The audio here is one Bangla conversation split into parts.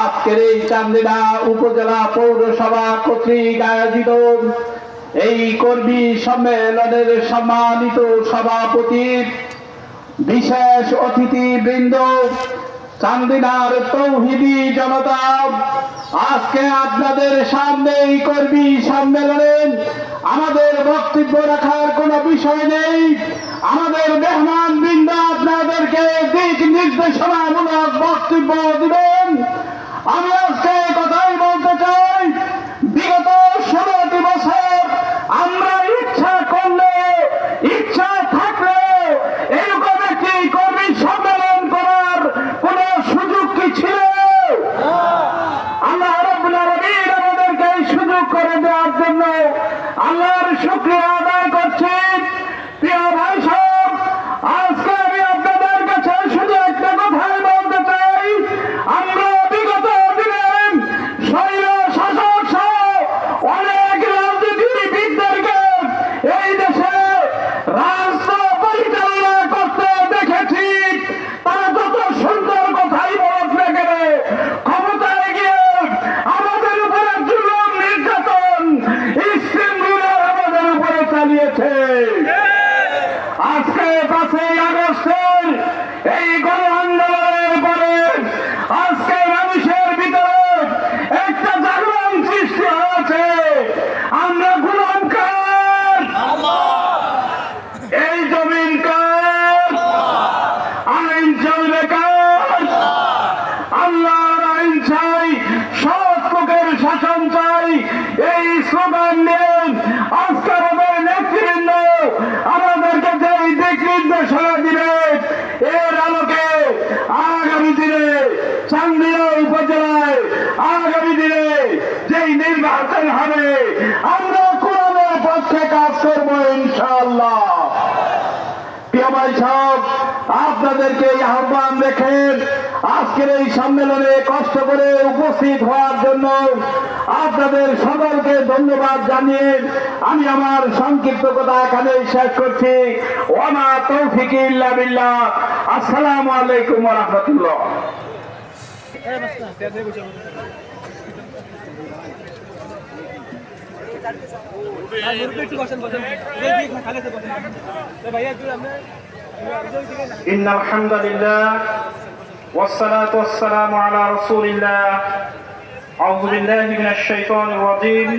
আজকের এই চান্দিনা উপজেলা পৌরসভা কর্তৃক আয়োজিত এই কর্মী সম্মেলনের সম্মানিত সভাপতি, বিশেষ অতিথিবৃন্দ, চান্দিনার তৌহিদি জনতা, আজকে আপনাদের সামনে এই কর্মী সম্মেলনে আমাদের বক্তব্য রাখার কোনো বিষয় নেই। আমাদের মেহমান বৃন্দ আপনাদেরকে দিক নির্দেশনামূলক বক্তব্য দিবেন। আমি আজকে কথাই বলতে চাই, বিগত 16টি বছর আমরা ইচ্ছা করলে, ইচ্ছা থাকলে এরকম একটি কর্মী সম্মেলন করার কোন সুযোগ কি ছিল? আল্লাহ রাব্বুল আলামিন আমাদেরকে এই সুযোগ করে দেওয়ার জন্য আল্লাহর শুকরিয়া আদায় করছি। প্রিয় ভাই সাহেব, আজকে আমি আপনাদের কাছে শুধু একটা কথাই বলতে চাই, আমরা বিগত দিনে স্বৈর শাসক সহ অনেক রাজনীতিবিদদেরকে এই দেশে রাষ্ট্র পরিচালনা করতে দেখেছি। তারা যত সুন্দর কথাই বলুক না কেন, ক্ষমতায় গিয়ে আমাদের উপরে জুলুম নির্যাতন স্টিমরোলার আমাদের উপরে চালিয়েছে। আজকে 5ই আগস্টের এই গণ আন্দোলনের পরে আজকে মানুষের ভিতরে একটা জাগরণ সৃষ্টি হয়েছে। আমরা গোলাম কার? এই জমিন কার? আইন চলবে কার? আল্লাহর আইন চাই, সৎ লোকের শাসন চাই, এই স্লোগান নিয়ে আজকে আমাদের নেতৃবৃন্দ আমাদেরকে যেই দিক নির্দেশনা দিবে, এর আলোকে আগামী দিনে চান্দিনা উপজেলায় আগামী দিনে যেই নির্বাচন হবে আমরা কোরআনের পক্ষে কাজ করবো ইনশাআল্লাহ। প্রিয় ভাই সব, আপনাদেরকে এই আহ্বান রেখেন আজকের এই সম্মেলনে কষ্ট করে উপস্থিত হওয়ার জন্য আপনাদের সকলকে ধন্যবাদ জানিয়ে আমি আমার সংক্ষিপ্ত কথা এখানে শেষ করছি। ওয়া মা তৌফিক ইল্লা বিল্লাহ। আসসালামু আলাইকুম ওয়া রাহমাতুল্লাহ। ইন্নাল হামদালিল্লাহ ওয়াসসালাতু ওয়াসসালামু আলা রাসূলিল্লাহ। আউযু বিল্লাহি মিনাশ শাইতানির রাজীম।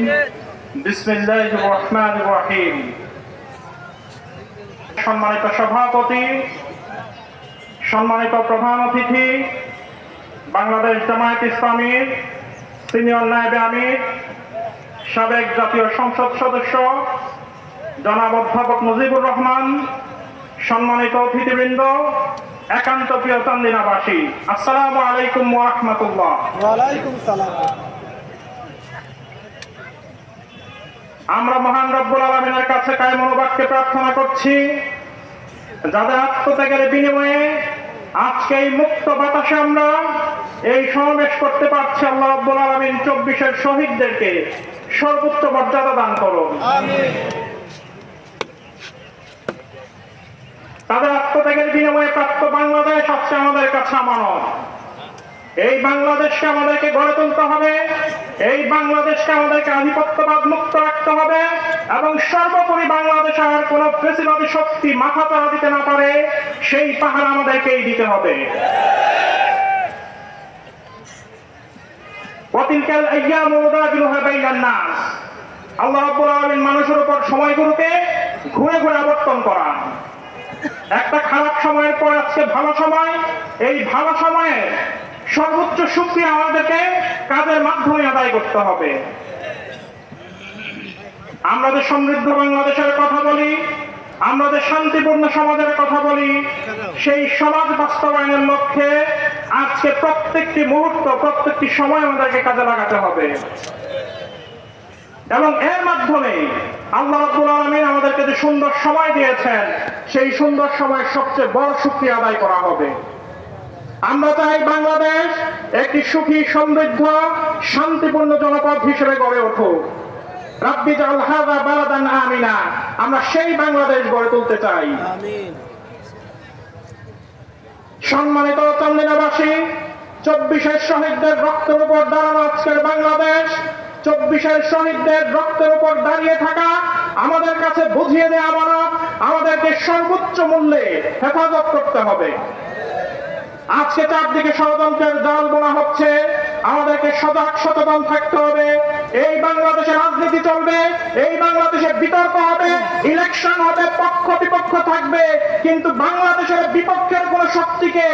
বিসমিল্লাহির রহমানির রহিম। সম্মানিত সভাপতি, সম্মানিত প্রধান অতিথি, বাংলাদেশ জামায়াত ইসলামীর সিনিয়র নায়েবে আমির, সাবেক জাতীয় সংসদ সদস্য জনাব অধ্যাপক মুজিবুর রহমান, সম্মানিত অতিথিবৃন্দ, একান্ত প্রিয় চান্দিনাবাসী, আসসালামু আলাইকুম ওয়া রাহমাতুল্লাহ। ওয়ালাইকুম সালাম। আমরা মহান রব্বুল আলামিনের কাছে কায় মনোবাক্যে প্রার্থনা করছি, যাদের আত্মত্যাগের বিনিময়ে আজকে এই মুক্ত বাতাসে আমরা এই সমাবেশ করতে পারছি, আল্লাহ রাব্বুল আলামিন 24-এর শহীদদেরকে সর্বোচ্চ মর্যাদা দান করুন। আমিন। তাদের আত্মত্যাগের বিনিময়ে প্রাপ্ত বাংলাদেশ আজকে আমাদের কাছে আমানত। এই বাংলাদেশকে আমাদেরকে গড়ে তুলতে হবে, এই বাংলাদেশকে আমাদেরকে আধিপত্যবাদ মুক্ত রাখতে হবে এবং সর্বোপরি বাংলাদেশ আর কোন ফ্যাসিবাদী শক্তি মাথা চাড়া দিতে না পারে সেই পাহাড় আমাদেরকেই দিতে হবে। ওয়াতিলকাল আইয়ামু নুদাবিলুহা বাইনান নাস। আল্লাহ রাব্বুল আলামিন মানুষের উপর সময়গুলোকে ঘুরে ঘুরে আবর্তন করান। একটা খারাপ সময়ের পর আজকে ভালো সময়, এই ভালো সময়ে সর্বোচ্চ শুকরিয়া আমাদেরকে কাজের মাধ্যমে আদায় করতে হবে। আমরা যে সমৃদ্ধ বাংলাদেশের কথা বলি, আমরা যে শান্তিপূর্ণ সমাজের কথা বলি, সেই সমাজ বাস্তবায়নের লক্ষ্যে আজকে প্রত্যেকটি মুহূর্ত, প্রত্যেকটি সময় আমাদেরকে কাজে লাগাতে হবে এবং এর মাধ্যমে আল্লাহ রাব্বুল আলামিন আমাদেরকে যে সুন্দর সময় দিয়েছেন, সেই সুন্দর সময়ের সবচেয়ে বড় শুকরিয়া আদায় করা হবে। আমরা চাই বাংলাদেশ একটি সুখী, সমৃদ্ধ, শান্তিপূর্ণ জনপদ হিসেবে গড়ে উঠুক। রাব্বি জাআল হাযা বালাদান আমিনা। আমরা সেই বাংলাদেশ গড়ে তুলতে চাই। আমিন। সম্মানিত চন্দিনাবাসী, 24-এর শহীদদের রক্তের উপর দাঁড়ানো আজকের বাংলাদেশ, 24-এর শহীদদের রক্তের উপর দাঁড়িয়ে থাকা আমাদের কাছে বুঝিয়ে দেওয়া আমানত, আমাদেরকে সর্বোচ্চ মূল্যে হেফাজত করতে হবে। আজকে চারদিকে ষড়যন্ত্রের জাল বোনা হচ্ছে, আমাদেরকে সজাগ সচেতন থাকতে হবে। এই বাংলাদেশে রাজনীতি চলবে, এই বাংলাদেশে বিতর্ক হবে, ইলেকশন হবে, পক্ষ বিপক্ষ থাকবে, কিন্তু বাংলাদেশের বিপক্ষের কোন শক্তিকে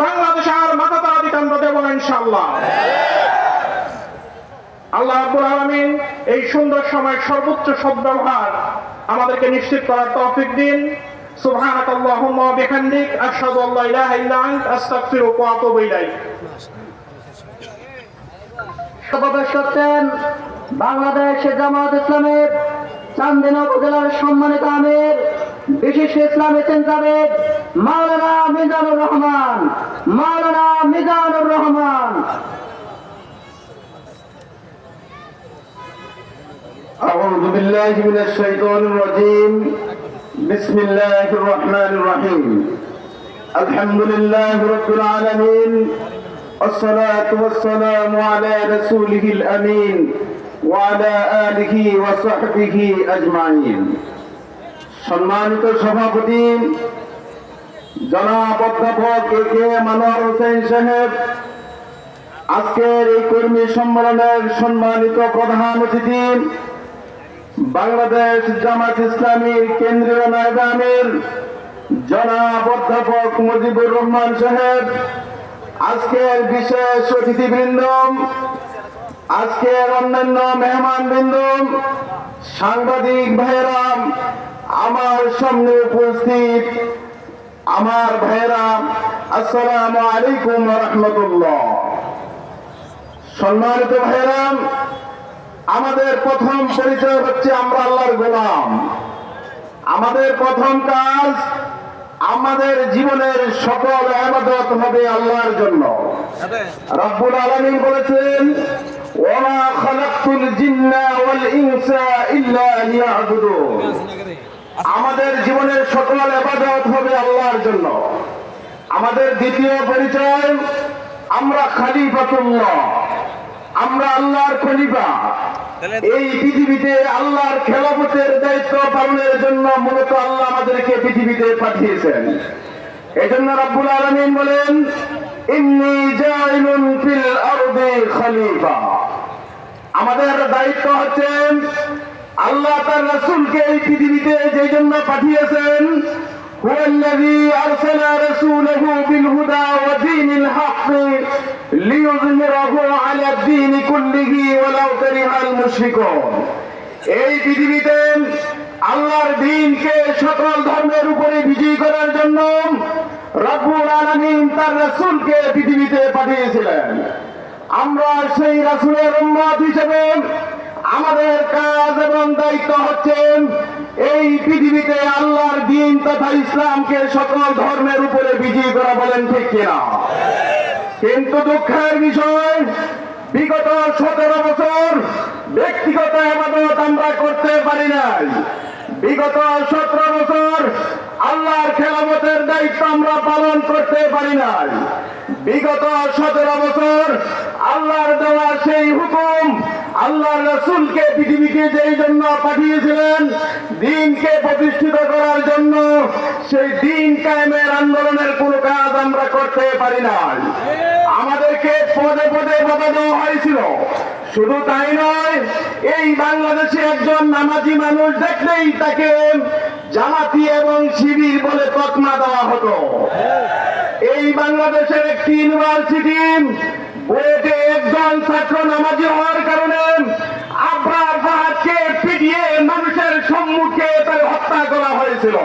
বাংলাদেশে আর মাথা তারা দিতে আমরা দেব না ইনশাআল্লাহ। আল্লাহ রাব্বুল আলামিন এই সুন্দর সময়ের সর্বোচ্চ সদ্ব্যবহার আমাদেরকে নিশ্চিত করার তৌফিক দিন। সুবহানাকাল্লাহুম্মা ওয়া বিহামদিক, আশহাদু আল্লা ইলাহা ইল্লা আনতা, আস্তাগফিরুকা ওয়া আতুবু ইলাইক। সমাবেশ করছেন বাংলাদেশ জামাত ইসলামের চান্দিনা উপজেলার সম্মানিত আমির, বিশিষ্ট ইসলামী চিন্তাবিদ মাওলানা মিজানুর রহমান। মাওলানা মিজানুর রহমান। أعوذ بالله من الشيطان الرجيم. بسم الله الرحمن الرحيم. الحمد لله رب العالمين، الصلاة والسلام على رسوله الأمين وعلى آله وصحبه أجمعين. সম্মানিত সভাপতি জনাব অধ্যাপক কে মনোয়ার হোসেন সাহেব, আজকের এই কর্মী সম্মেলনের সম্মানিত প্রধান অতিথি বাংলাদেশ জামাত ইসলামীর কেন্দ্রীয় নায়েব আমির জনাব অধ্যাপক মুজিবুর রহমান সাহেব, আজকের বিশেষ অতিথিবৃন্দ, আজকের অন্যান্য মেহমানবৃন্দ, সাংবাদিক ভাইয়েরা, আমার সামনে উপস্থিত আমার ভাইয়েরা, আসসালামু আলাইকুম ওয়া রাহমাতুল্লাহ। সম্মানিত ভাইয়েরা, আমাদের প্রথম পরিচয় হচ্ছে আমরা আল্লাহর গোলাম। আমাদের প্রথম কাজ, আমাদের জীবনের সকল ইবাদত হবে আল্লাহর জন্য। রব্বুল আলামিন বলেছেন, ওয়া খালাকতুল জিন্না ওয়াল ইনসা ইল্লা লিয়াবুদুন। আমাদের জীবনের সকল ইবাদত হবে আল্লাহর জন্য। আমাদের দ্বিতীয় পরিচয়, আমরা খলিফাতুল্লাহ, আমরা আল্লাহর খলিফা। এই পৃথিবীতে আল্লাহর খেলাফতের দায়িত্ব পালনের জন্য মূলত আল্লাহ আমাদেরকে পৃথিবীতে পাঠিয়েছেন। এজন্য রাব্বুল আলামিন বলেন, ইন্নী জাইলুন ফিল আরদি খলিফা। আমাদের দায়িত্ব হচ্ছে আল্লাহ তার রাসূলকে এই পৃথিবীতে যে জন্য পাঠিয়েছেন, হুয়াল্লাযী আরসালা রাসূলাহু বিল হুদা ওয়া দীনিল হক লিইয়ুযহিরাহু আলা দ্বীনি কুল্লিহি ওয়ালাউ কারিহাল মুশরিকুন। এই পৃথিবীতে আল্লাহর দ্বীনকে সকল ধর্মের উপরে বিজয়ী করার জন্য রব্বুল আলামিন তার রাসূলকে পৃথিবীতে পাঠিয়েছিলেন। আমরা সেই রাসূলের উম্মত হিসেবে আমাদের কাজ এবং দায়িত্ব হচ্ছে এই পৃথিবীতে আল্লাহর দ্বীন তথা ইসলামকে সকল ধর্মের উপরে বিজয়ী করা। বলেন ঠিক কিনা? কিন্তু দুঃখের বিষয়, বিগত 17 বছর ব্যক্তিগত ইবাদত আমরা করতে পারি নাই। বিগত 17 বছর আল্লাহর খেলাফতের দায়িত্ব আমরা পালন করতে পারি নাই। বিগত 17 বছর আল্লাহর দেওয়া সেই হুকুম, আল্লাহর রাসূলকে পৃথিবীতে যেই জন্য পাঠিয়েছিলেন দ্বীনকে প্রতিষ্ঠিত করার জন্য, সেই দ্বীন কায়েমের আন্দোলনের কোনো কাজ আমরা করতে পারি নাই। আমাদেরকে পদে পদে বাধা দেওয়া হয়েছিল। শুধু তাই নয়, এই বাংলাদেশে একজন নামাজি মানুষ দেখলেই তাকে জামাতি এবং শিবির বলে তকমা দেওয়া হতো। এই বাংলাদেশের একটি ইউনিভার্সিটি বুয়েটে একজন ছাত্র নামাজি হওয়ার কারণে আবরার ফাহাদকে পিটিয়ে মানুষের সম্মুখে তার হত্যা করা হয়েছিল।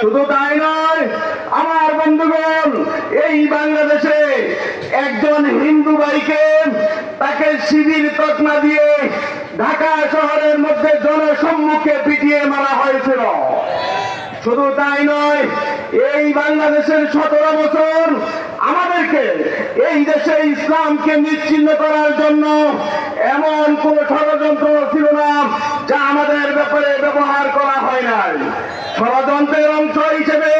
শুধু তাই নয়, আমার বন্ধুগণ, এই বাংলাদেশে একজন হিন্দু ভাইকে তাকে শিবির তকমা দিয়ে ঢাকা শহরের মধ্যে জনসম্মুখে পিটিয়ে মারা হয়েছিল। শুধু তাই নয়, এই বাংলাদেশের 17 বছর আমাদেরকে এই দেশে ইসলামকে নিশ্চিহ্ন করার জন্য এমন কোন ষড়যন্ত্র ছিল না যা আমাদের ব্যাপারে ব্যবহার করা হয় নাই। ষড়যন্ত্রের অংশ হিসেবে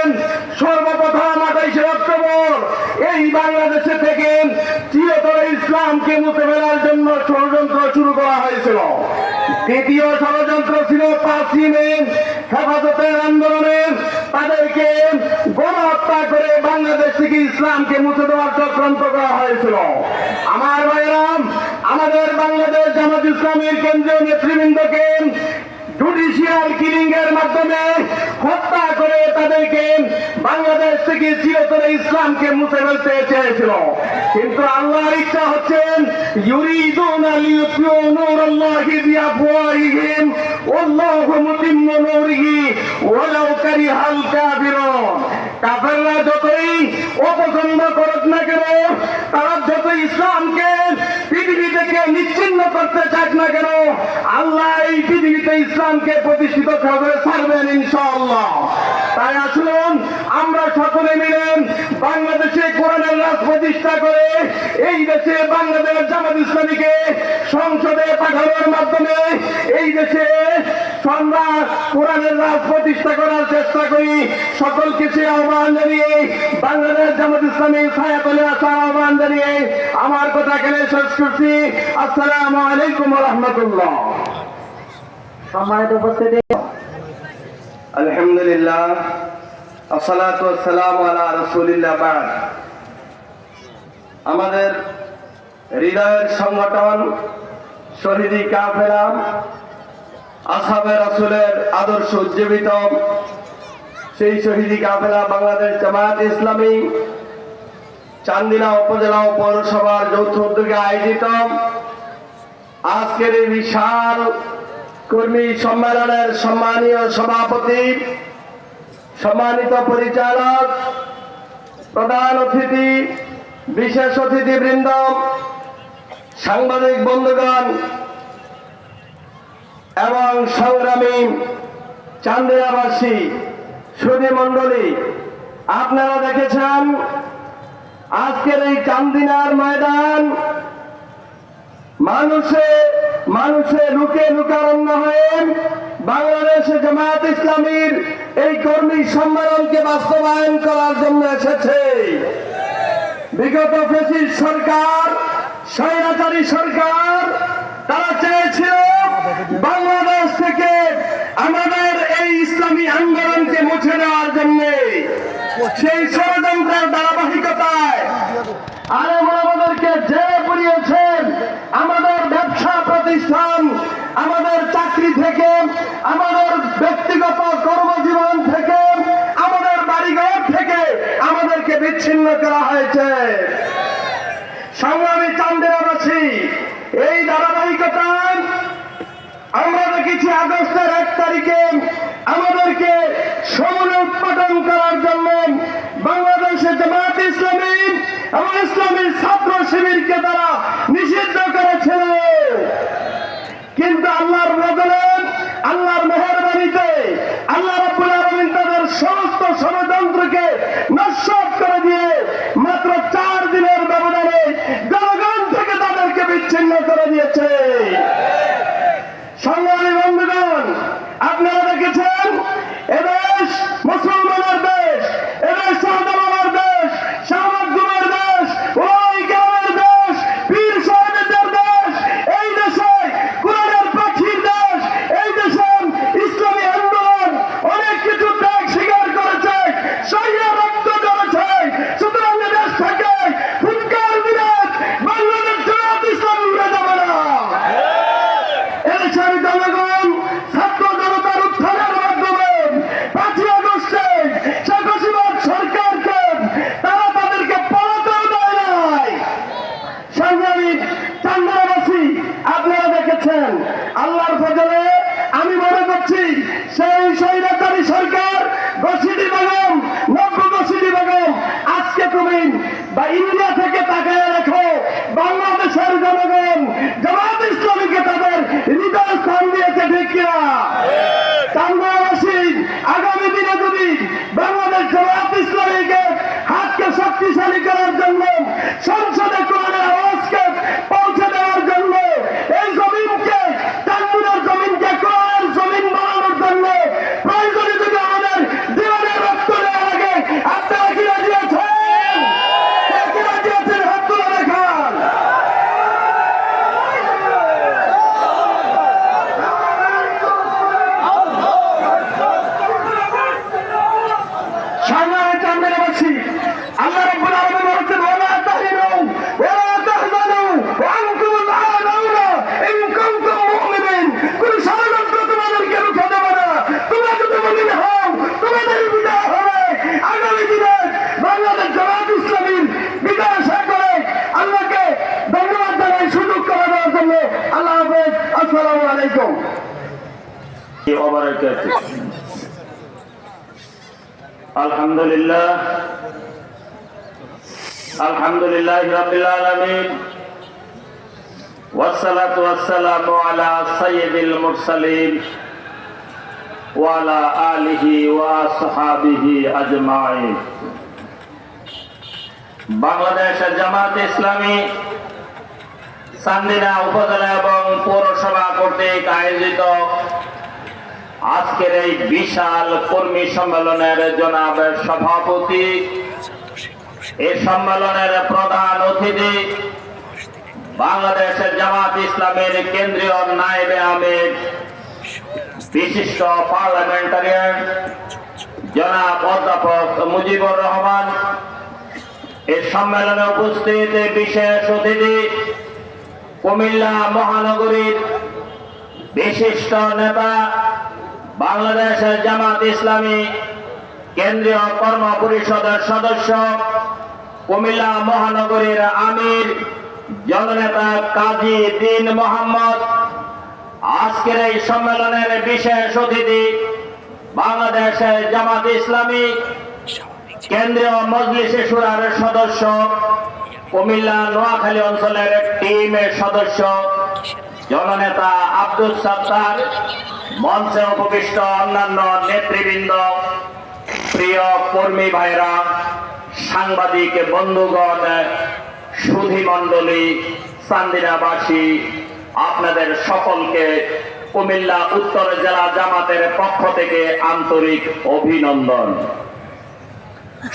সর্বপ্রথম 28 অক্টোবর এই বাংলাদেশে থেকে চিরতরে ইসলামকে মুছে ফেলার জন্য ষড়যন্ত্র শুরু করা হয়েছিল। দ্বিতীয় ষড়যন্ত্র ছিল 5 মে হেফাজতের আন্দোলনের তাদেরকে গণহত্যা করে বাংলাদেশ থেকে ইসলামকে মুছে দেওয়ার চক্রান্ত করা হয়েছিল। আমার ভাইয়েরাম, আমাদের বাংলাদেশ জামাত ইসলামীর কেন্দ্রীয় নেতৃবৃন্দকে জুডিশিয়াল কিলিং এর মাধ্যমে হত্যা করে তাদেরকে বাংলাদেশ থেকে চিরতরে ইসলামকে মুছে ফেলতে চেয়েছিল। কিন্তু আল্লাহর ইচ্ছা হচ্ছেন ইউরিদুনা লিইউতিউ নূরাল্লাহি বিআফওয়াহিহিম ওয়াল্লাহু মুতিম্মু নূরিহি ওয়ালাউ কারিহাল কাফিরুন। কাফেররা যতই অপছন্দ করুক না কেন, তারা যত ইসলামকে পৃথিবী থেকে নিচ্ছিন্ন করতে চাক না কেন, আল্লাহ এই পৃথিবীতে ইসলামকে প্রতিষ্ঠিত করে ছাড়বেন ইনশাআল্লাহ। তাই আসুন আমরা সকলে মিলে বাংলাদেশে কোরআনের রাজ প্রতিষ্ঠা করে এই দেশে বাংলাদেশ জামাত ইসলামীকে সংসদে পাঠানোর মাধ্যমে এই দেশে আমরা কোরআনের রাজ প্রতিষ্ঠা করার চেষ্টা করি। সকলকে সে আহ্বান জানিয়ে বাংলাদেশ জামাত ইসলামীর ছায়াতলে আসার আহ্বান জানিয়ে আমার কথা এখানে শেষ করছি। আসসালামু আলাইকুম ওয়া রাহমাতুল্লাহ। সম্মানিত উপস্থিতি, আলহামদুলিল্লাহ, আসসালাতু ওয়াসসালামু আলা রাসূলিল্লাহ। বাদ, আমাদের হৃদয়ের সংগঠন শহীদি কাফেলা আসহাবে রাসূলের আদর্শ উজ্জীবিত সেই শহীদি কাফেলা বাংলাদেশ জামাত ইসলামী চান্দিনা উপজেলা ও পৌরসভার যৌথ উদ্যোগে আয়োজিত আজকের এই বিশাল কর্মী সম্মেলনের সম্মানীয় সভাপতি, সম্মানিত পরিচালক, প্রধান অতিথি, বিশেষ অতিথিবৃন্দ, সাংবাদিক বন্ধুগণ এবং সংগ্রামী চান্দিনাবাসী সুধী মণ্ডলী, আপনারা দেখেছেন আজকের এই চান্দিনার ময়দান মানুষে লুকে লুকারণ্য হয়ে বাংলাদেশ জামাত ইসলামীর এই কর্মী সম্মেলনকে বাস্তবায়ন করার জন্য এসেছে। বিগত ফ্যাসিস্ট সরকার, স্বৈরাচারী সরকার, তারা চেয়েছিল বাংলাদেশ থেকে আমাদের এই ইসলামী আন্দোলনকে মুছে দেওয়ার জন্য। সেই ষড়যন্ত্রের ধারাবাহিকতায় আমাদেরকে জেলে পুড়িয়েছেন, আমাদের ব্যবসা প্রতিষ্ঠান, আমাদের চাকরি থেকে, আমাদের ব্যক্তিগত কর্মজীবন থেকে, আমাদের বাড়িঘর থেকে আমাদেরকে বিচ্ছিন্ন করা হয়েছে। সংগ্রামী চান্দিনাবাসী, এই ধারাবাহিকতায় আমরা দেখেছি আগস্টের 1 তারিখে আমাদেরকে সমূলে উৎপাদন করার জন্য বাংলাদেশে জামাত ইসলামী এবং ইসলামী ছাত্র শিবিরকে তারা নিষিদ্ধ করেছিল। কিন্তু আল্লাহর বদলে, আল্লাহর মেহেরবানিতে আল্লাহ রাব্বুল আলামিন তাদের সমস্ত ষড়যন্ত্রকে নস্যাৎ করে দিয়ে মাত্র 4 দিনের ব্যবধানে জনগণ থেকে তাদেরকে বিচ্ছিন্ন করে দিয়েছে। সংগ্রামী বন্ধুগণ, আপনারা দেখেছেন এদেশ মুসলমানের দেশ, এদেশ শাহজালালের দেশ, শাহ মাকদুমের দেশ, ওই গ্রামের দেশ, পীর সাহেবদের দেশ, এই দেশে কোরআনের পাখির দেশ, এই দেশে ইসলামী আন্দোলন অনেক কিছু ত্যাগ স্বীকার করেছে, শহীদের রক্ত ঝরেছে। সুতরাং দেশ থেকে ফুৎকার বিরাট বাংলাদেশ জামাত ইসলামী উড়ে যাবে না। এদেশের জনগণ ছাত্র জনতার উত্থানের মাধ্যমে 5 আগস্টে শেখ হাসিনার সরকারকে তারা তাদেরকে পলাতেও দেয় নাই। সংগ্রামী চান্দিনাবাসী, আপনারা দেখেছেন আল্লাহর ফজলে আমি মনে করছি সেই স্বৈরাচারী সরকার ঘসিটি বেগম, নব্য ঘসিটি বেগম, আজকে তুমি বা ইন্ডিয়া থেকে তাকায় রাখো বাংলাদেশের জনগণ জামাত ইসলামীকে তাদের হৃদয় স্থান দিয়েছে, ঠিক কিনা? চান্দিনাবাসী, আগামী দিনে যদি বাংলাদেশ জামাত ইসলামীকে হাতকে শক্তিশালী করার জন্য, সংসদে কোরআনের আওয়াজকে পৌঁছে দেওয়ার জন্য এই জমিনকে, চান্দিনার জমিনকে কোরআন وبركاته الحمد لله رب العالمين والصلاة والسلام على سيد المرسلين وعلى آله وصحابه أجمعين বাংলাদেশ জামাত ইসলামী চান্দিনা উপজেলা এবং পৌরসভা কর্তৃক আয়োজিত আজকের এই বিশাল কর্মী সম্মেলনের জনাব সভাপতি, এই সম্মেলনের প্রধান অতিথি বাংলাদেশের জামাত ইসলামের কেন্দ্রীয় নায়েবে আমির বিশিষ্ট পার্লামেন্টারিয়ান জনাব অধ্যাপক মুজিবুর রহমান, এই সম্মেলনে উপস্থিত বিশেষ অতিথি কুমিল্লা মহানগরীর বিশিষ্ট নেতা বাংলাদেশের জামাত ইসলামী কেন্দ্রীয় কর্ম পরিষদের সদস্য কুমিল্লা মহানগরীর আমির জননেতা কাজী দ্বীন মোহাম্মদ, আজকের এই সম্মেলনের বিশেষ অতিথি বাংলাদেশের জামাত ইসলামী কেন্দ্রীয় মজলিসে শুরার সদস্য কুমিল্লা নোয়াখালী অঞ্চলের টিমের সদস্য জননেতা আব্দুল সাত্তার, মঞ্চে উপবিষ্ট অন্যান্য নেতৃবৃন্দ, প্রিয় কর্মী ভাইরা, সাংবাদিক বন্ধুগণ, সুধী মণ্ডলী, চান্দিনাবাসী, আপনাদের সকলকে কুমিল্লা উত্তর জেলা জামাতের পক্ষ থেকে আন্তরিক অভিনন্দন।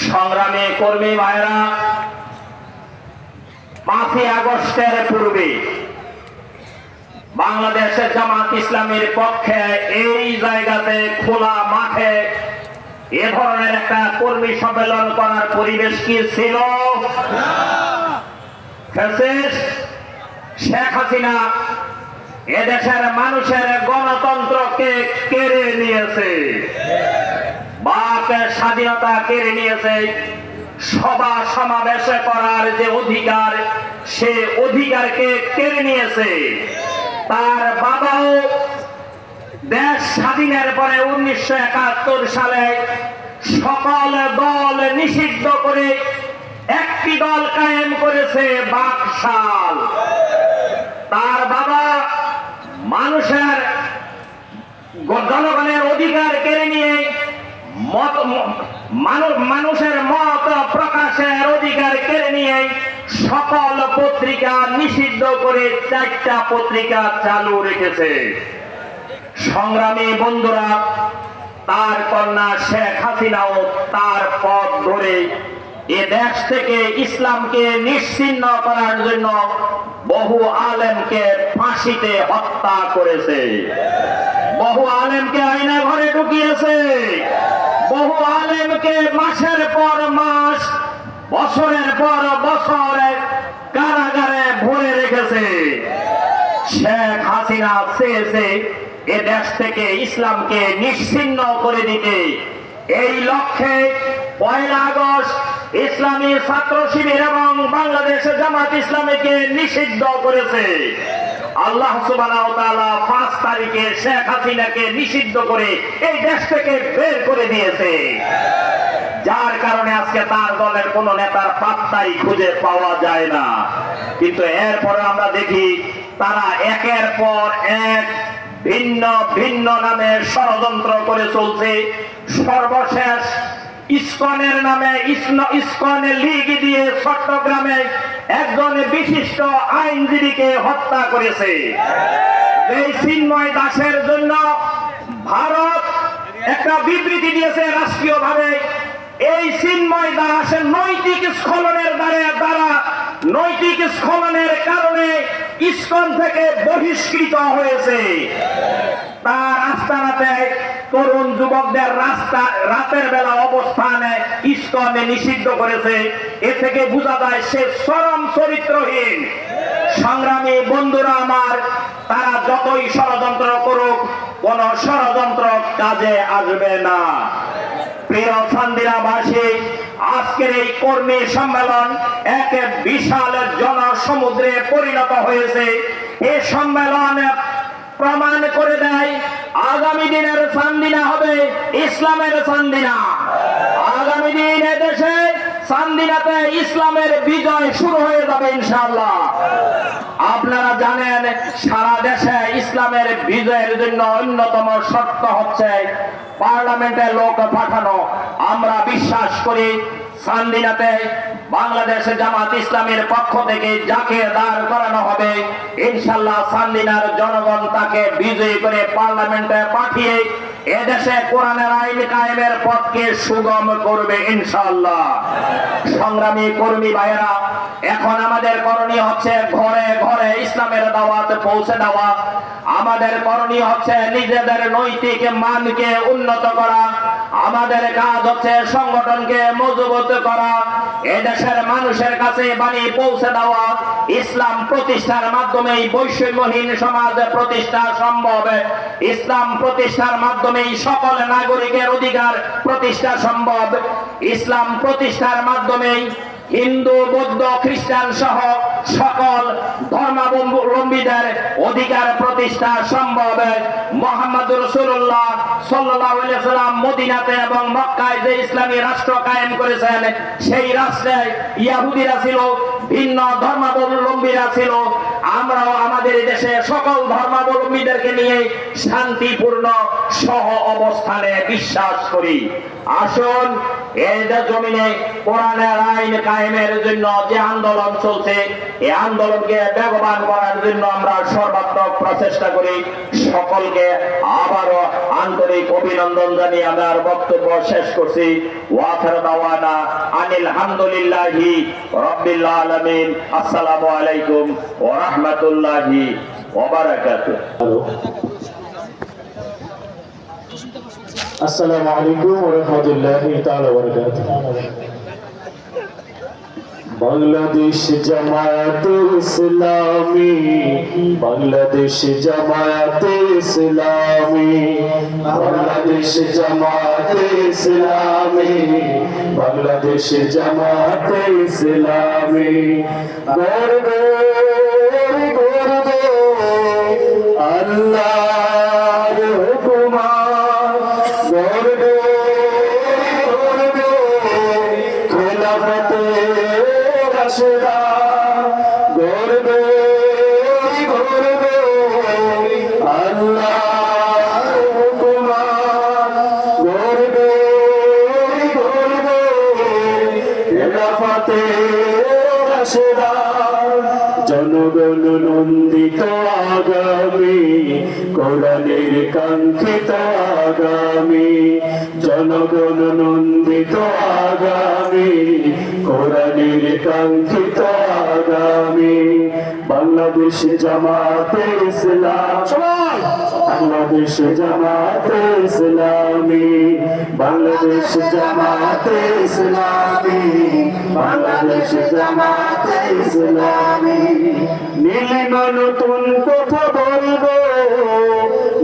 সংগ্রামী কর্মী ভাইরা, 5ই আগস্টের পূর্বে বাংলাদেশের জামাত ইসলামীর পক্ষে এই জায়গাতে খোলা মাঠে এ ধরনের একটা কর্মী সম্মেলন করার পরিবেশ কি ছিল? শেখ হাসিনা এদেশের মানুষের গণতন্ত্রকে কেড়ে নিয়েছে, বাকের স্বাধীনতা কেড়ে নিয়েছে। সভা সমাবেশ করার যে অধিকার, সে অধিকারকে কেড়ে নিয়েছে। তার বাবাও দেশ স্বাধীনের পরে 1971 সালে সকল দল নিষিদ্ধ করে একটি দল কায়েম করেছে, বাকশাল। তার বাবা মানুষের জনগণের অধিকার কেড়ে নিয়ে মানুষের মত প্রকাশের অধিকার কেড়ে নিয়ে সকল পত্রিকা নিষিদ্ধ করে 4টা পত্রিকা চালু রেখেছে। সংগ্রামী বন্ধুরা, তার কন্যা শেখ হাসিনাও তার পথ ধরে এ দেশ থেকে ইসলামকে নিশ্চিহ্ন করার জন্য বহু আলেমকে ফাঁসিতে হত্যা করেছে, বহু আলেমকে আয়না ঘরে ঢুকিয়েছে, বহু আলেমকে মাসের পর মাস, বছরের পর বছর কারাগারে ভরে রেখেছে। শেখ হাসিনা চেয়েছে এ দেশ থেকে ইসলামকে নিশ্চিহ্ন করে দিতে। এই লক্ষ্যে 1 আগস্ট ইসলামী ছাত্র শিবির এবং বাংলাদেশ জামাত ইসলামীকে নিষিদ্ধ করেছে। আল্লাহ সুবহানাহু ওয়া তাআলা 5 তারিখে শেখ হাসিনাকে নিষিদ্ধ করে এই দেশ থেকে বের করে দিয়েছে, যার কারণে আজকে তার দলের কোন নেতার পাত্তাই খুঁজে পাওয়া যায় না। কিন্তু এরপরে আমরা দেখি তারা একের পর এক ভিন্ন ভিন্ন নামে ষড়যন্ত্র করে চলছে। সর্বশেষ ইসকনের নামে ইসকন লীগ দিয়ে চট্টগ্রামে একজন বিশিষ্ট আইনজীবীকে হত্যা করেছে। এই চিন্ময় দাসের জন্য ভারত একটা বিবৃতি দিয়েছে রাষ্ট্রীয়ভাবে। এই চিন্ময় দাস নৈতিক স্খলনের দ্বারা নৈতিক স্খলনের কারণে ইসকন থেকে বহিষ্কৃত হয়েছে। তার আস্তানাতে তরুণ যুবকদের রাতের বেলা অবস্থানে ইসকনে নিষিদ্ধ করেছে। এ থেকে বোঝা যায় সে চরম চরিত্রহীন। সংগ্রামী বন্ধুরা আমার, তারা যতই ষড়যন্ত্র করুক, কোন ষড়যন্ত্র কাজে আসবে না। প্রিয় চান্দিনাবাসী, আজকের এই কর্মী সম্মেলন এক বিশাল জনসমুদ্রে পরিণত হয়েছে। এই সম্মেলন প্রমাণ করে দেয় আগামী দিনের চান্দিনা হবে ইসলামের চান্দিনা। আগামী দিন এদেশে চান্দিনাতে ইসলামের বিজয় শুরু হয়ে যাবে ইনশাআল্লাহ। আপনারা জানেন সারা দেশে ইসলামের বিজয়ের জন্য অন্যতম শর্ত হচ্ছে পার্লামেন্টে লোক পাঠানো। আমরা বিশ্বাস করি চান্দিনাতে বাংলাদেশ জামাত ইসলামের পক্ষ থেকে যাকে দাঁড় করানো হবে ইনশাআল্লাহ চান্দিনার জনগণ তাকে বিজয়ী করে পার্লামেন্টে পাঠিয়ে এদেশে কোরআনের আইন কায়েমের পথকে সুগম করবে ইনশাআল্লাহ। সংগ্রামী কর্মী ভাইয়েরা, এখন আমাদের করণীয় হচ্ছে ঘরে ঘরে ইসলামের দাওয়াত পৌঁছে দেওয়া। আমাদের করণীয় হচ্ছে নিজেদের নৈতিক মানকে উন্নত করা। আমাদের কাজ হচ্ছে সংগঠনকে মজবুত করা, এদেশের মানুষের কাছে বাণী পৌঁছে দেওয়া। ইসলাম প্রতিষ্ঠার মাধ্যমেই বৈষম্যহীন সমাজ প্রতিষ্ঠা সম্ভব। ইসলাম প্রতিষ্ঠার মাধ্যমেই সকল নাগরিকের অধিকার প্রতিষ্ঠা সম্ভব। ইসলাম প্রতিষ্ঠার মাধ্যমেই হিন্দু বৌদ্ধ খ্রিস্টান সহ সকল ধর্মাবলম্বীদের অধিকার প্রতিষ্ঠা সম্ভব। মুহাম্মদ রাসূলুল্লাহ সাল্লাল্লাহু আলাইহি ওয়াসাল্লাম মদিনাতে এবং মক্কায় যে ইসলামী রাষ্ট্র কায়েম করেছেন, সেই রাষ্ট্রে ইহুদিরা ছিল, ভিন্ন ধর্মাবলম্বীরা ছিল। আমরাও আমাদের দেশে সকল ধর্মাবলম্বীদেরকে নিয়ে শান্তিপূর্ণ সহ অবস্থানে বিশ্বাস করি। আসুন এই জমিনে কোরআনের আইন কায়েমের জন্য যে আন্দোলন চলছে, এই আন্দোলনকে বেগবান করার জন্য আমরা সর্বাত্মক প্রচেষ্টা করি। সকলকে আবারও আন্তরিক অভিনন্দন জানিয়ে আমার বক্তব্য শেষ করছি। ওয়াখির দাওয়ানা আনিল হামদুলিল্লাহি রাব্বিল আলামিন। আসসালামু আলাইকুম ওয়া রাহমাতুল্লাহি ওয়া বারাকাতুহু। আসসালামু আলাইকুম ওয়া রাহমাতুল্লাহি তাআলা ওয়া বারাকাতুহু। বাংলাদেশ জামায়াতে ইসলামী, বাংলাদেশ জামায়াতে ইসলামী, বাংলাদেশ জামায়াতে ইসলামী, বাংলাদেশ জামায়াতে ইসলামী। গর্বে গর্বে আল্লাহর হুকুমাত, গর্বে গর্বে খেলাফতে রাশেদা, গর্বে গর্বে আল্লাহর হুকুমাত, গর্বে গর্বে খেলাফতে রাশেদা। জনগণ নন্দিত আগামী, কোরআনের কাঙ্ক্ষিত আগামী, জনগণ নন্দিত আগামী, কোরআনের কাঙ্ক্ষিত আগামী। বাংলাদেশ জামাতে ইসলাম, বাংলাদেশ জামাতে ইসলামী, বাংলাদেশ জামাতে ইসলামী, বাংলাদেশ জামাতে ইসলামী। নীলিমা নতুন কথা বলবো,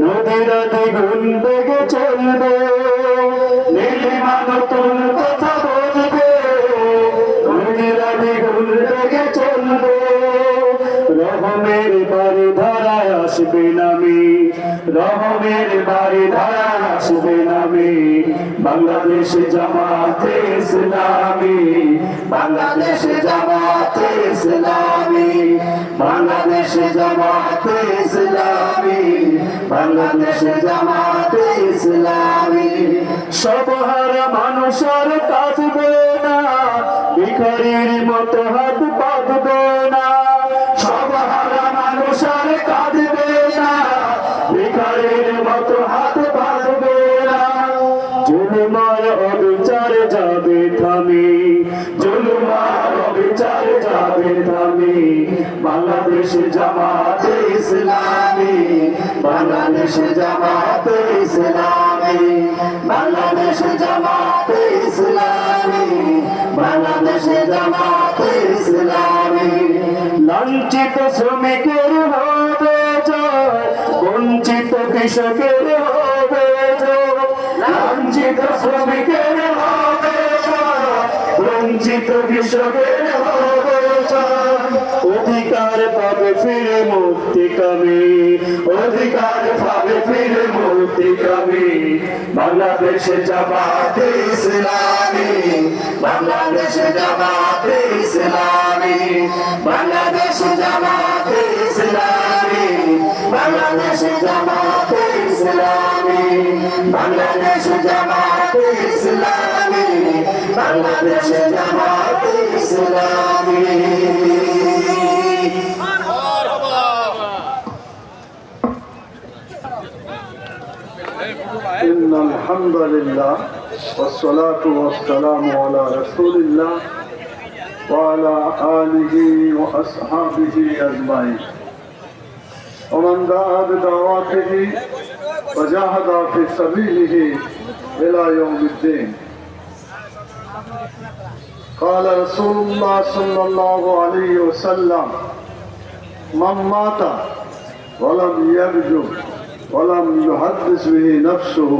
নদীরা দ্বিগুণ বেগে চলবে। নীলিমা নতুন কথা বলবে, নদীরা দ্বিগুণ বেগে চলবে। রহমের বাড়ি ধারায় আসবে নামি, রহমের বাড়ি ধারায় আসবে নামি। বাংলাদেশ জামাতে ইসলামী, বাংলাদেশ জামাতে ইসলামী, বাংলাদেশ জামাতে ইসলামী, বাংলাদেশ জামাতে ইসলামী। সবহারা মানুষ আর কাঁদবে না, ভিখারির মতো হাত পাতবে না। সবহারা মানুষ আর কাঁদবে না, ভিখারির মতো হাত পাতবে না। জুলুমার অবিচার যাবে থামি, জুলুমার অবিচার যাবে থামি। বাংলাদেশ জামাতে ইসলামী, বাংলাদেশ জামাতে ইসলামী, বাংলাদেশ জামাতে ইসলামী, বাংলাদেশ জামাতে ইসলামী। লাঞ্ছিত শ্রমিকের হবে জয়, বঞ্চিত কৃষকের হবে জয়। লাঞ্ছিত শ্রমিকের হবে জয়, বঞ্চিত কৃষকের হবে জয়। অধিকার পাবে ফিরে মুক্তি কামী, অধিকার পাবে ফিরে মুক্তি কামী। বাংলাদেশ জামাতে ইসলামী, বাংলাদেশ জামাতে ইসলামী, বাংলাদেশ জামাতে ইসলামী, বাংলাদেশ জামাতে ইসলামী, বাংলাদেশ জামাতে ইসলামী, বাংলাদেশ জামাতে ইসলামী। إن الحمد لله والصلاة والسلام على رسول الله وعلى آله وأصحابه أجمعين ومن دعا بدعوته وجاهد في سبيله إلى يوم الدين. قال رسول الله صلى الله عليه وسلم من مات ولم يرجو ولم يحدث به نفسه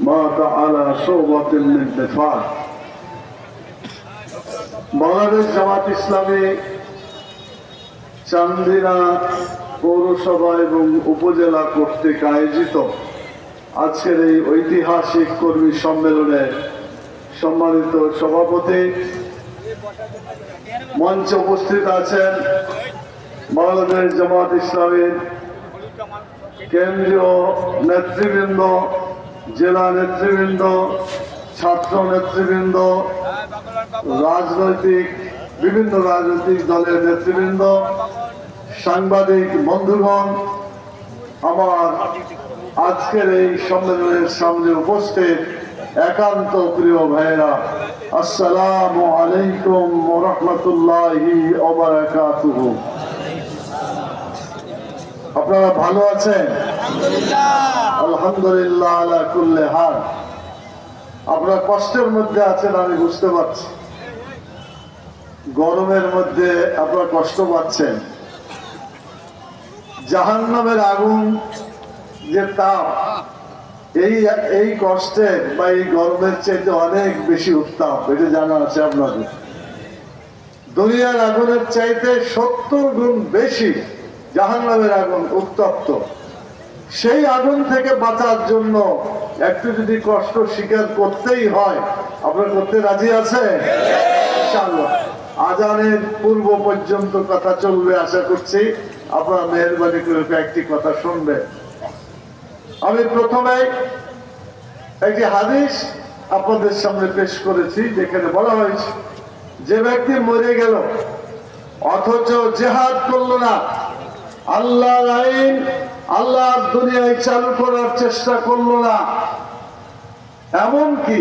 مات على شعبة من النفاق. বাংলাদেশ জামাত ইসলামী চান্দিনা পৌরসভা এবং উপজেলা কর্তৃক আয়োজিত আজকের এই ঐতিহাসিক কর্মী সম্মেলনে সম্মানিত সভাপতি, মঞ্চে উপস্থিত আছেন বাংলাদেশ জামাত ইসলামীর কেন্দ্রীয় নেতৃবৃন্দ, জেলা নেতৃবৃন্দ, ছাত্র নেতৃবৃন্দ, বিভিন্ন রাজনৈতিক দলের নেতৃবৃন্দ, সাংবাদিক বন্ধুগণ, আমার আজকের এই সম্মেলনের সামনে উপস্থিত একান্ত প্রিয় ভাইরা, আসসালামু আলাইকুম ওয়া রাহমাতুল্লাহি ওয়া বারাকাতুহু। আপনারা ভালো আছেন? আলহামদুলিল্লাহ আলা কুল্লি হাল। আপনারা কষ্টের মধ্যে আছেন আমি বুঝতে পারছি, গরমের মধ্যে আপনারা কষ্ট পাচ্ছেন। জাহান্নামের আগুন যে তাপ, এই কষ্টের বা এই গরমের চাইতে অনেক বেশি উত্তাপ, এটা জানা আছে আপনাদের। দুনিয়ার আগুনের চাইতে 70 গুণ বেশি জাহান্নামের আগুন উত্তপ্ত। সেই আগুন থেকে বাঁচার জন্য একটু যদি কষ্ট স্বীকার করতেই হয়, আপনারা করতে রাজি আছে? ইনশাআল্লাহ আজানের পূর্ব পর্যন্ত কথা চলবে, আশা করছি আপনারা মেহেরবানি করে একটি কথা শুনবেন। আমি প্রথমে একটি হাদিস আপনাদের সামনে পেশ করেছি, যেখানে বলা হয়েছে যে ব্যক্তি মরে গেল অথচ জিহাদ করল না, আল্লাহর আইন আল্লাহর দুনিয়ায় চালু করার চেষ্টা করলো না, এমনকি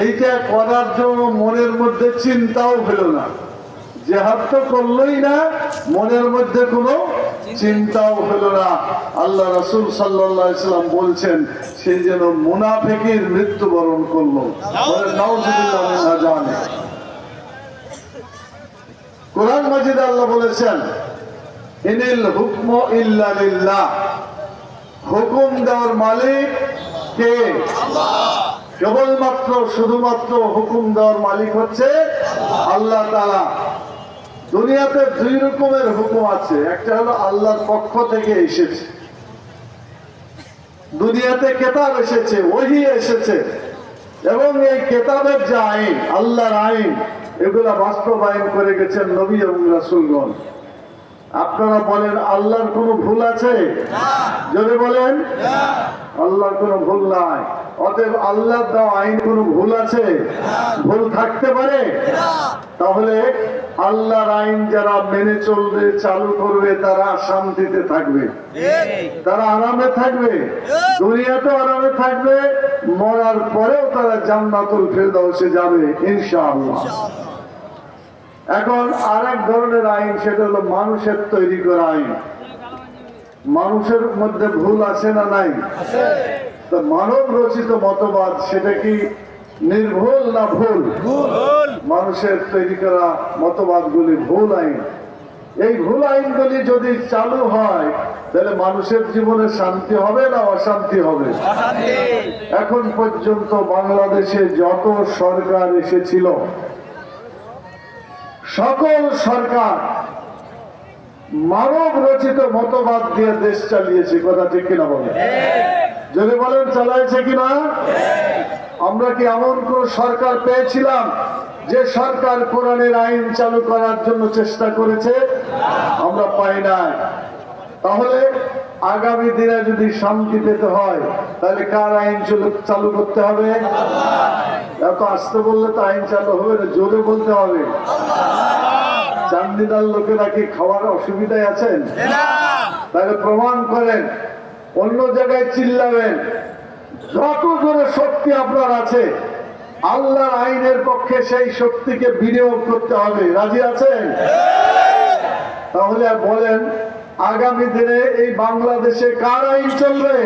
এইটা করার জন্য মনের মধ্যে চিন্তাও হলো না, জিহাদ তো করলোই না, মনের মধ্যে কোনো চিন্তাও হলো না, আল্লাহ রাসূল সাল্লাল্লাহু আলাইহি সাল্লাম বলছেন সে যেন মুনাফিকের মৃত্যুবরণ করলো। নাউযুবিল্লাহ মিন আযানে। কোরআন মাজিদে আল্লাহ বলেছেন ইনিল হুকমু ইল্লা লিল্লাহ, হুকুম দেওয়ার মালিক কে? আল্লাহ। কেবলমাত্র শুধুমাত্র হুকুম দেওয়ার মালিক হচ্ছে আল্লাহ তাআলা। দুনিয়াতে দুই রকমের হুকুম আছে, একটা হলো আল্লাহর পক্ষ থেকে এসেছে, দুনিয়াতে কিতাব এসেছে, ওহী এসেছে, এবং এই কিতাবের যে আইন, আল্লাহর আইন, এগুলা বাস্তবায়ন করে গেছেন নবী এবং রাসূলগণ। আপনারা বলেন আল্লাহর কোনো ভুল আছে? যদি বলেন আল্লাহর কোনো ভুল নাই, অতএব আল্লাহর দেওয়া আইন কোনো ভুল আছে? ভুল থাকতে পারে? তাহলে আল্লাহর আইন যারা মেনে চলবে, চালু করবে, তারা শান্তিতে থাকবে, তারা আরামে থাকবে, দুনিয়াতে আরামে থাকবে, মরার পরেও তারা জান্নাতুল ফেরদাউসে যাবে ইনশাআল্লাহ। এখন আরেক ধরনের আইন, সেটা হলো মানুষের তৈরি করা আইন। মানুষের মধ্যে ভুল আছে না নাই? তো মানব রচিত মতবাদ সেটা কি নির্ভুল না ভুল? মানুষের তৈরি করা মতবাদগুলি ভুল আইন। এই ভুল আইনগুলি যদি চালু হয় তাহলে মানুষের জীবনে শান্তি হবে না অশান্তি হবে? এখন পর্যন্ত বাংলাদেশে যত সরকার এসেছিল সকল সরকার মানব রচিত মতবাদ দিয়ে দেশ চালিয়েছে, কথা ঠিক কিনা বলেন? যদি বলেন চালাইছে কিনা? আমরা কি এমন কোন সরকার পেয়েছিলাম যে সরকার কোরআনের আইন চালু করার জন্য চেষ্টা করেছে? আমরা পাই নাই। তাহলে আগামী দিনে যদি শান্তি পেতে হয় তাহলে কার আইন চালু করতে হবে? এত আসতে বললে তো আইন চালু হবে না, জোরে বলতে হবে। চান্দিনার লোকেরা কি খাওয়ার অসুবিধায় আছেন? তাহলে প্রমাণ করেন, অন্য জায়গায় চিল্লাবেন, যত জোরে শক্তি আপনার আছে আল্লাহর আইনের পক্ষে সেই শক্তিকে বিনিয়োগ করতে হবে। রাজি আছেন? তাহলে বলেন, আগামী দিনে এই বাংলাদেশে কার আইন চলবে?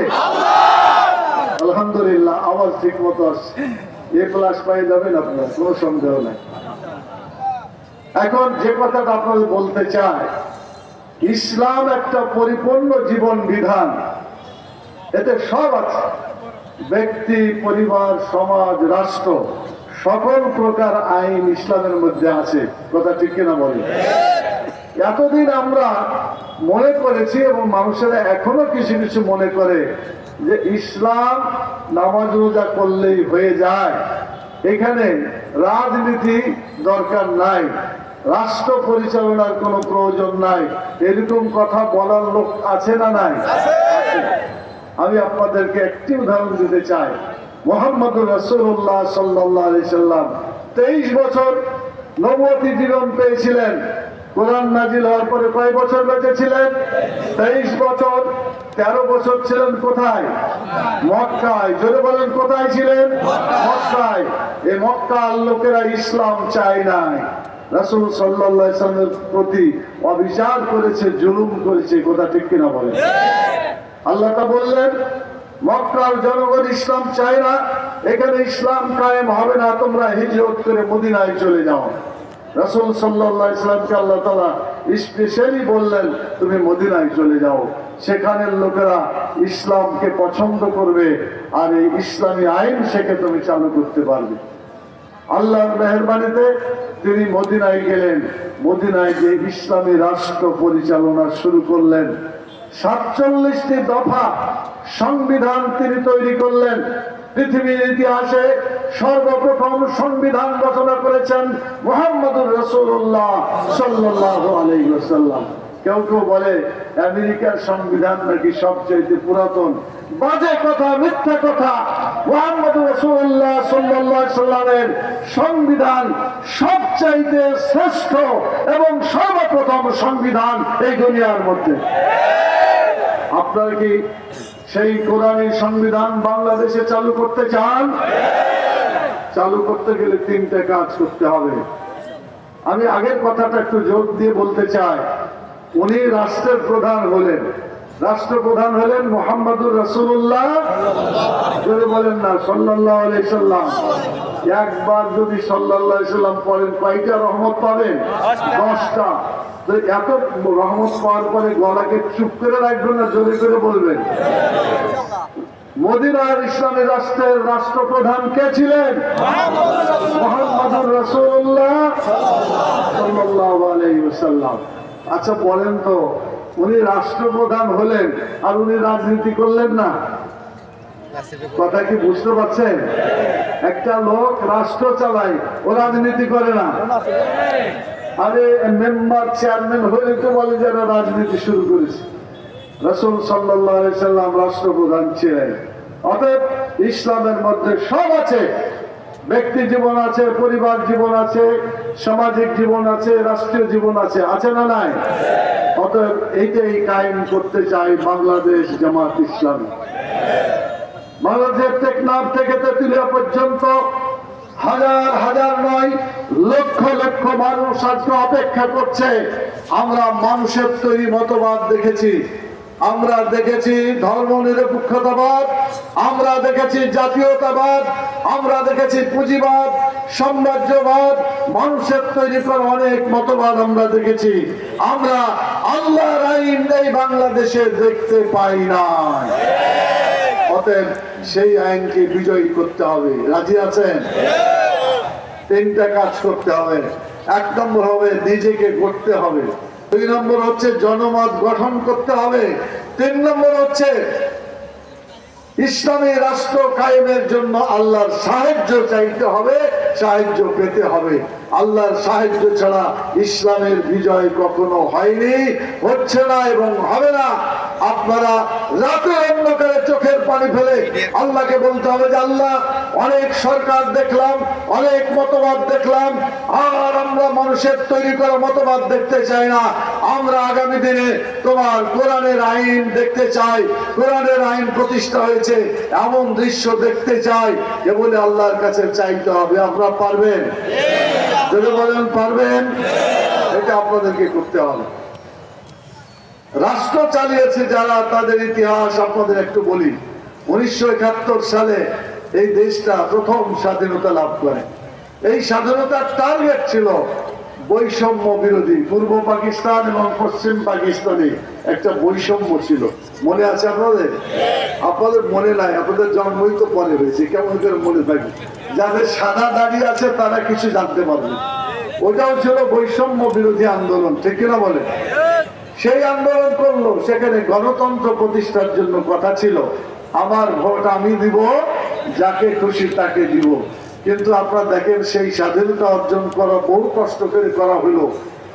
আলহামদুলিল্লাহ, আওয়াজ ঠিক মতো আসছে। A+ পাই যাবেন আপনার, কোনো সন্দেহ নাই। এখন যে কথাটা আপনাদের বলতে চাই, ইসলাম একটা পরিপূর্ণ জীবন বিধান, এতে সব আছে। ব্যক্তি, পরিবার, সমাজ, রাষ্ট্র, সকল প্রকার আইন ইসলামের মধ্যে আছে, কথা ঠিক কিনা বলি? এতদিন আমরা মনে করেছি এবং মানুষেরা এখনো কিছু কিছু মনে করে যে ইসলাম নামাজ রোজা করলেই হয়ে যায়, এখানে রাজনীতি দরকার নাই, রাষ্ট্র পরিচালনার কোনো প্রয়োজন নাই, এরকম কথা বলার লোক আছে না নাই? আমি আপনাদেরকে একটি উদাহরণ দিতে চাই। মুহাম্মদুর রাসূলুল্লাহ সাল্লাল্লাহু আলাইহি সাল্লাম 23 বছর নবুয়তি জীবন পেয়েছিলেন। কোরআন নাজিল হওয়ার পরে কয় বছর বেঁচে ছিলেন? 23 বছর। 13 বছর ছিলেন কোথায়? মক্কায়। জোরে বলেন, কোথায় ছিলেন? মক্কায়। এই মক্কার লোকেরা ইসলাম চায় নাই, রাসূল সাল্লাল্লাহু আলাইহি সাল্লামের প্রতি অবিচার করেছে, জুলুম করেছে, কথা ঠিক কিনা বলেন? আল্লাহ তা বললেন, মক্কার জনগণ ইসলাম চায় না, এখানে ইসলাম কায়েম হবে না, তোমরা হিজরত করে মদিনায় চলে যাও। রাসূল সাল্লাল্লাহু আলাইহি সাল্লামকে আল্লাহ তাআলা স্পেশালি বললেন, তুমি মদিনায় চলে যাও, সেখানের লোকেরা ইসলামকে পছন্দ করবে আর এই ইসলামী আইন শেখে তুমি চালু করতে পারবে। আল্লাহর মেহেরবানিতে তিনি মদিনায় গেলেন। মদিনায় যে ইসলামী রাষ্ট্র পরিচালনা শুরু করলেন, 47টি দফা সংবিধান তিনি তৈরি করলেন। পৃথিবীর ইতিহাসে সর্বপ্রথম সংবিধান রচনা করেছেন মুহাম্মদুর রাসূলুল্লাহ সাল্লাল্লাহু আলাইহি ওয়াসাল্লাম। কেউ কেউ বলে আমেরিকার সংবিধান নাকি সবচেয়ে পুরাতন। বাজে কথা, মিথ্যা কথা। মুহাম্মদুর রাসূলুল্লাহ সাল্লাল্লাহু আলাইহি ওয়াসাল্লামের সংবিধান সবচাইতে শ্রেষ্ঠ এবং সর্বপ্রথম সংবিধান এই দুনিয়ার মধ্যে। আপনারা কি সেই কোরআনী সংবিধান বাংলাদেশে চালু করতে চান? চালু করতে গেলে 3টে কাজ করতে হবে। আমি আগের কথাটা একটু জোর দিয়ে বলতে চাই। উনি রাষ্ট্রের প্রধান হলেন, রাষ্ট্রপ্রধান হলেন মুহাম্মদুর রাসূলুল্লাহ, যদি বলেন না সাল্লাল্লাহু আলাইহি সাল্লাম। একবার যদি সাল্লাল্লাহু আলাইহি সাল্লাম পড়েন, কয়টা রহমত পাবেন? 10টা। এত রহমত পাওয়ার পরে গলাকে চুপ করে রাখবেন না, জোরে করে বলবেন। মদিনার ইসলামী রাষ্ট্রের রাষ্ট্রপ্রধান কে ছিলেন? মুহাম্মদুর রাসূলুল্লাহ সাল্লাল্লাহু আলাইহি ওয়াসাল্লাম। আচ্ছা বলেন তো, উনি রাষ্ট্রপ্রধান হলেন আর উনি রাজনীতি করলেন না? কথা কি বুঝতে পারছেন? একটা লোক রাষ্ট্র চালায়, ও রাজনীতি করে না। আরে মেম্বার, চেয়ারম্যান হলে তো বলে যারা রাজনীতি শুরু করেছে। রাসূল সাল্লাল্লাহু আলাইহি সাল্লাম রাষ্ট্রপ্রধান ছিলেন। অতএব ইসলামের মধ্যে সব আছে। ব্যক্তি জীবন আছে, পরিবার জীবন আছে, সামাজিক জীবন আছে, রাষ্ট্রীয় জীবন আছে, আছে না নাই? অতএব এইটাই কায়েম করতে চাই বাংলাদেশ জামাত ইসলামী। বাংলাদেশের টেকনাফ থেকে তেঁতুলিয়া পর্যন্ত হাজার হাজার নয়, লক্ষ লক্ষ মানুষ আজকে অপেক্ষা করছে। আমরা মানুষের তৈরি মতবাদ দেখেছি, আমরা দেখেছি ধর্ম নিরপেক্ষতাবাদ, আমরা দেখেছি জাতীয়তাবাদ, আমরা দেখেছি পুঁজিবাদ, সাম্রাজ্যবাদ, মানুষের তৈরি করা অনেক মতবাদ আমরা দেখেছি। আমরা আল্লাহর আইন এই বাংলাদেশে দেখতে পাই না। অতএব সেই আইনকে বিজয়ী করতে হবে। রাজি আছেন? 3টা কাজ করতে হবে। এক নম্বর হবে নিজেকে গড়তে হবে, 2 নম্বর হচ্ছে জনমত গঠন করতে হবে, 3 নম্বর হচ্ছে ইসলামী রাষ্ট্র কায়েমের জন্য আল্লাহর সাহায্য চাইতে হবে, সাহায্য পেতে হবে। আল্লাহর সাহায্য ছাড়া ইসলামের বিজয় কখনো হয়নি, হচ্ছে না এবং হবে না। আপনারা রাতের অন্ধকারে চোখের পানি ফেলে আল্লাহকে বলতে হবে যে আল্লাহ, অনেক সরকার দেখলাম, অনেক মতবাদ দেখলাম, আর আমরা মানুষের তৈরি করা মতবাদ দেখতে চাই না। আমরা আগামী দিনে তোমার কোরআনের আইন দেখতে চাই, কোরআনের আইন প্রতিষ্ঠা হয়েছে এমন দৃশ্য দেখতে চাই। এ বলে আল্লাহর কাছে চাইতে হবে। আপনারা পারবেন? যদি বলেন পারবেন, এটা আপনাদেরকে করতে হবে। রাষ্ট্র চালিয়েছে যারা, তাদের ইতিহাস আপনাদের একটু বলি। 1971 সালে এই দেশটা প্রথম স্বাধীনতা লাভ করে। এই স্বাধীনতার টার্গেট ছিল বৈষম্য বিরোধী। পূর্ব পাকিস্তান এবং পশ্চিম পাকিস্তানে একটা বৈষম্য ছিল, মনে আছে আপনাদের? আপনাদের মনে নাই, আপনাদের জন্মই তো পরে হয়েছে, কেমন করে মনে থাকে? যাদের সাদা দাড়ি আছে তারা কিছু জানতে পারবে। ওটাও ছিল বৈষম্য বিরোধী আন্দোলন, ঠিক কিনা বলে? সেই আন্দোলন করলো, সেখানে গণতন্ত্র প্রতিষ্ঠার জন্য কথা ছিল আমার ভোট আমি দিব, যাকে খুশি তাকে দিব। কিন্তু আপনারা দেখেন সেই স্বাধীনতা অর্জন করা বহু কষ্ট করে করা হলো,